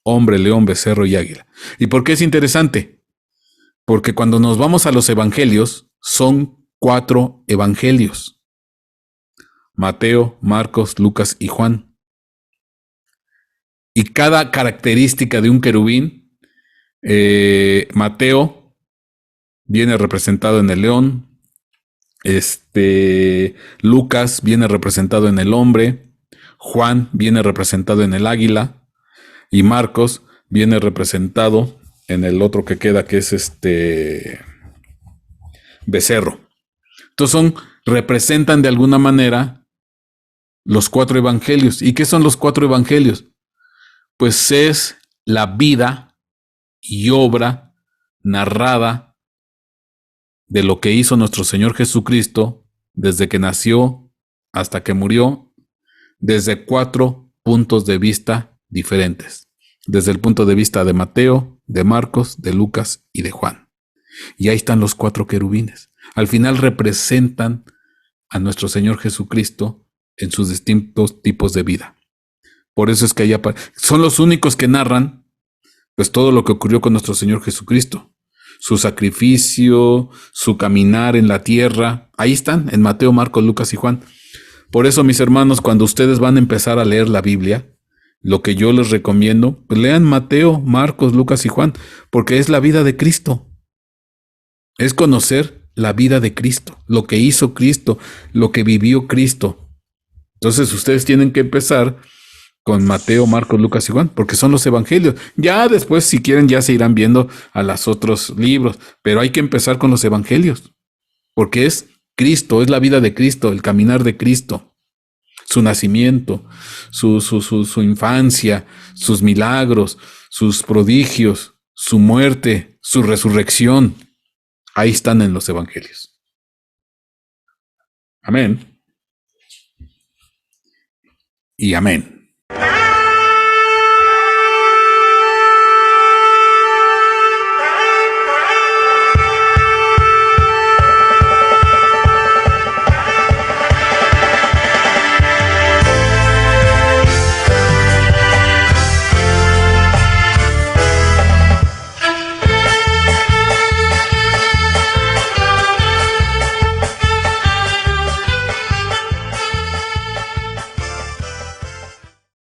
Hombre, león, becerro y águila. ¿Y por qué es interesante? Porque cuando nos vamos a los evangelios, son 4 evangelios. Mateo, Marcos, Lucas y Juan. Y cada característica de un querubín, Mateo viene representado en el león, Lucas viene representado en el hombre, Juan viene representado en el águila y Marcos viene representado en el otro que queda, que es becerro. Entonces representan de alguna manera los 4 evangelios. ¿Y qué son los 4 evangelios? Pues es la vida y obra narrada de lo que hizo nuestro Señor Jesucristo desde que nació hasta que murió, desde 4 puntos de vista diferentes. Desde el punto de vista de Mateo, de Marcos, de Lucas y de Juan. Y ahí están los 4 querubines. Al final representan a nuestro Señor Jesucristo en sus distintos tipos de vida. Por eso es que son los únicos que narran pues todo lo que ocurrió con nuestro Señor Jesucristo. Su sacrificio, su caminar en la tierra. Ahí están, en Mateo, Marcos, Lucas y Juan. Por eso, mis hermanos, cuando ustedes van a empezar a leer la Biblia, lo que yo les recomiendo, pues lean Mateo, Marcos, Lucas y Juan, porque es la vida de Cristo. Es conocer la vida de Cristo, lo que hizo Cristo, lo que vivió Cristo. Entonces ustedes tienen que empezar con Mateo, Marcos, Lucas y Juan, porque son los evangelios. Ya después, si quieren, ya se irán viendo a los otros libros, pero hay que empezar con los evangelios, porque es Cristo, es la vida de Cristo, el caminar de Cristo, su nacimiento, su infancia, sus milagros, sus prodigios, su muerte, su resurrección. Ahí están en los evangelios. Amén. Y amén.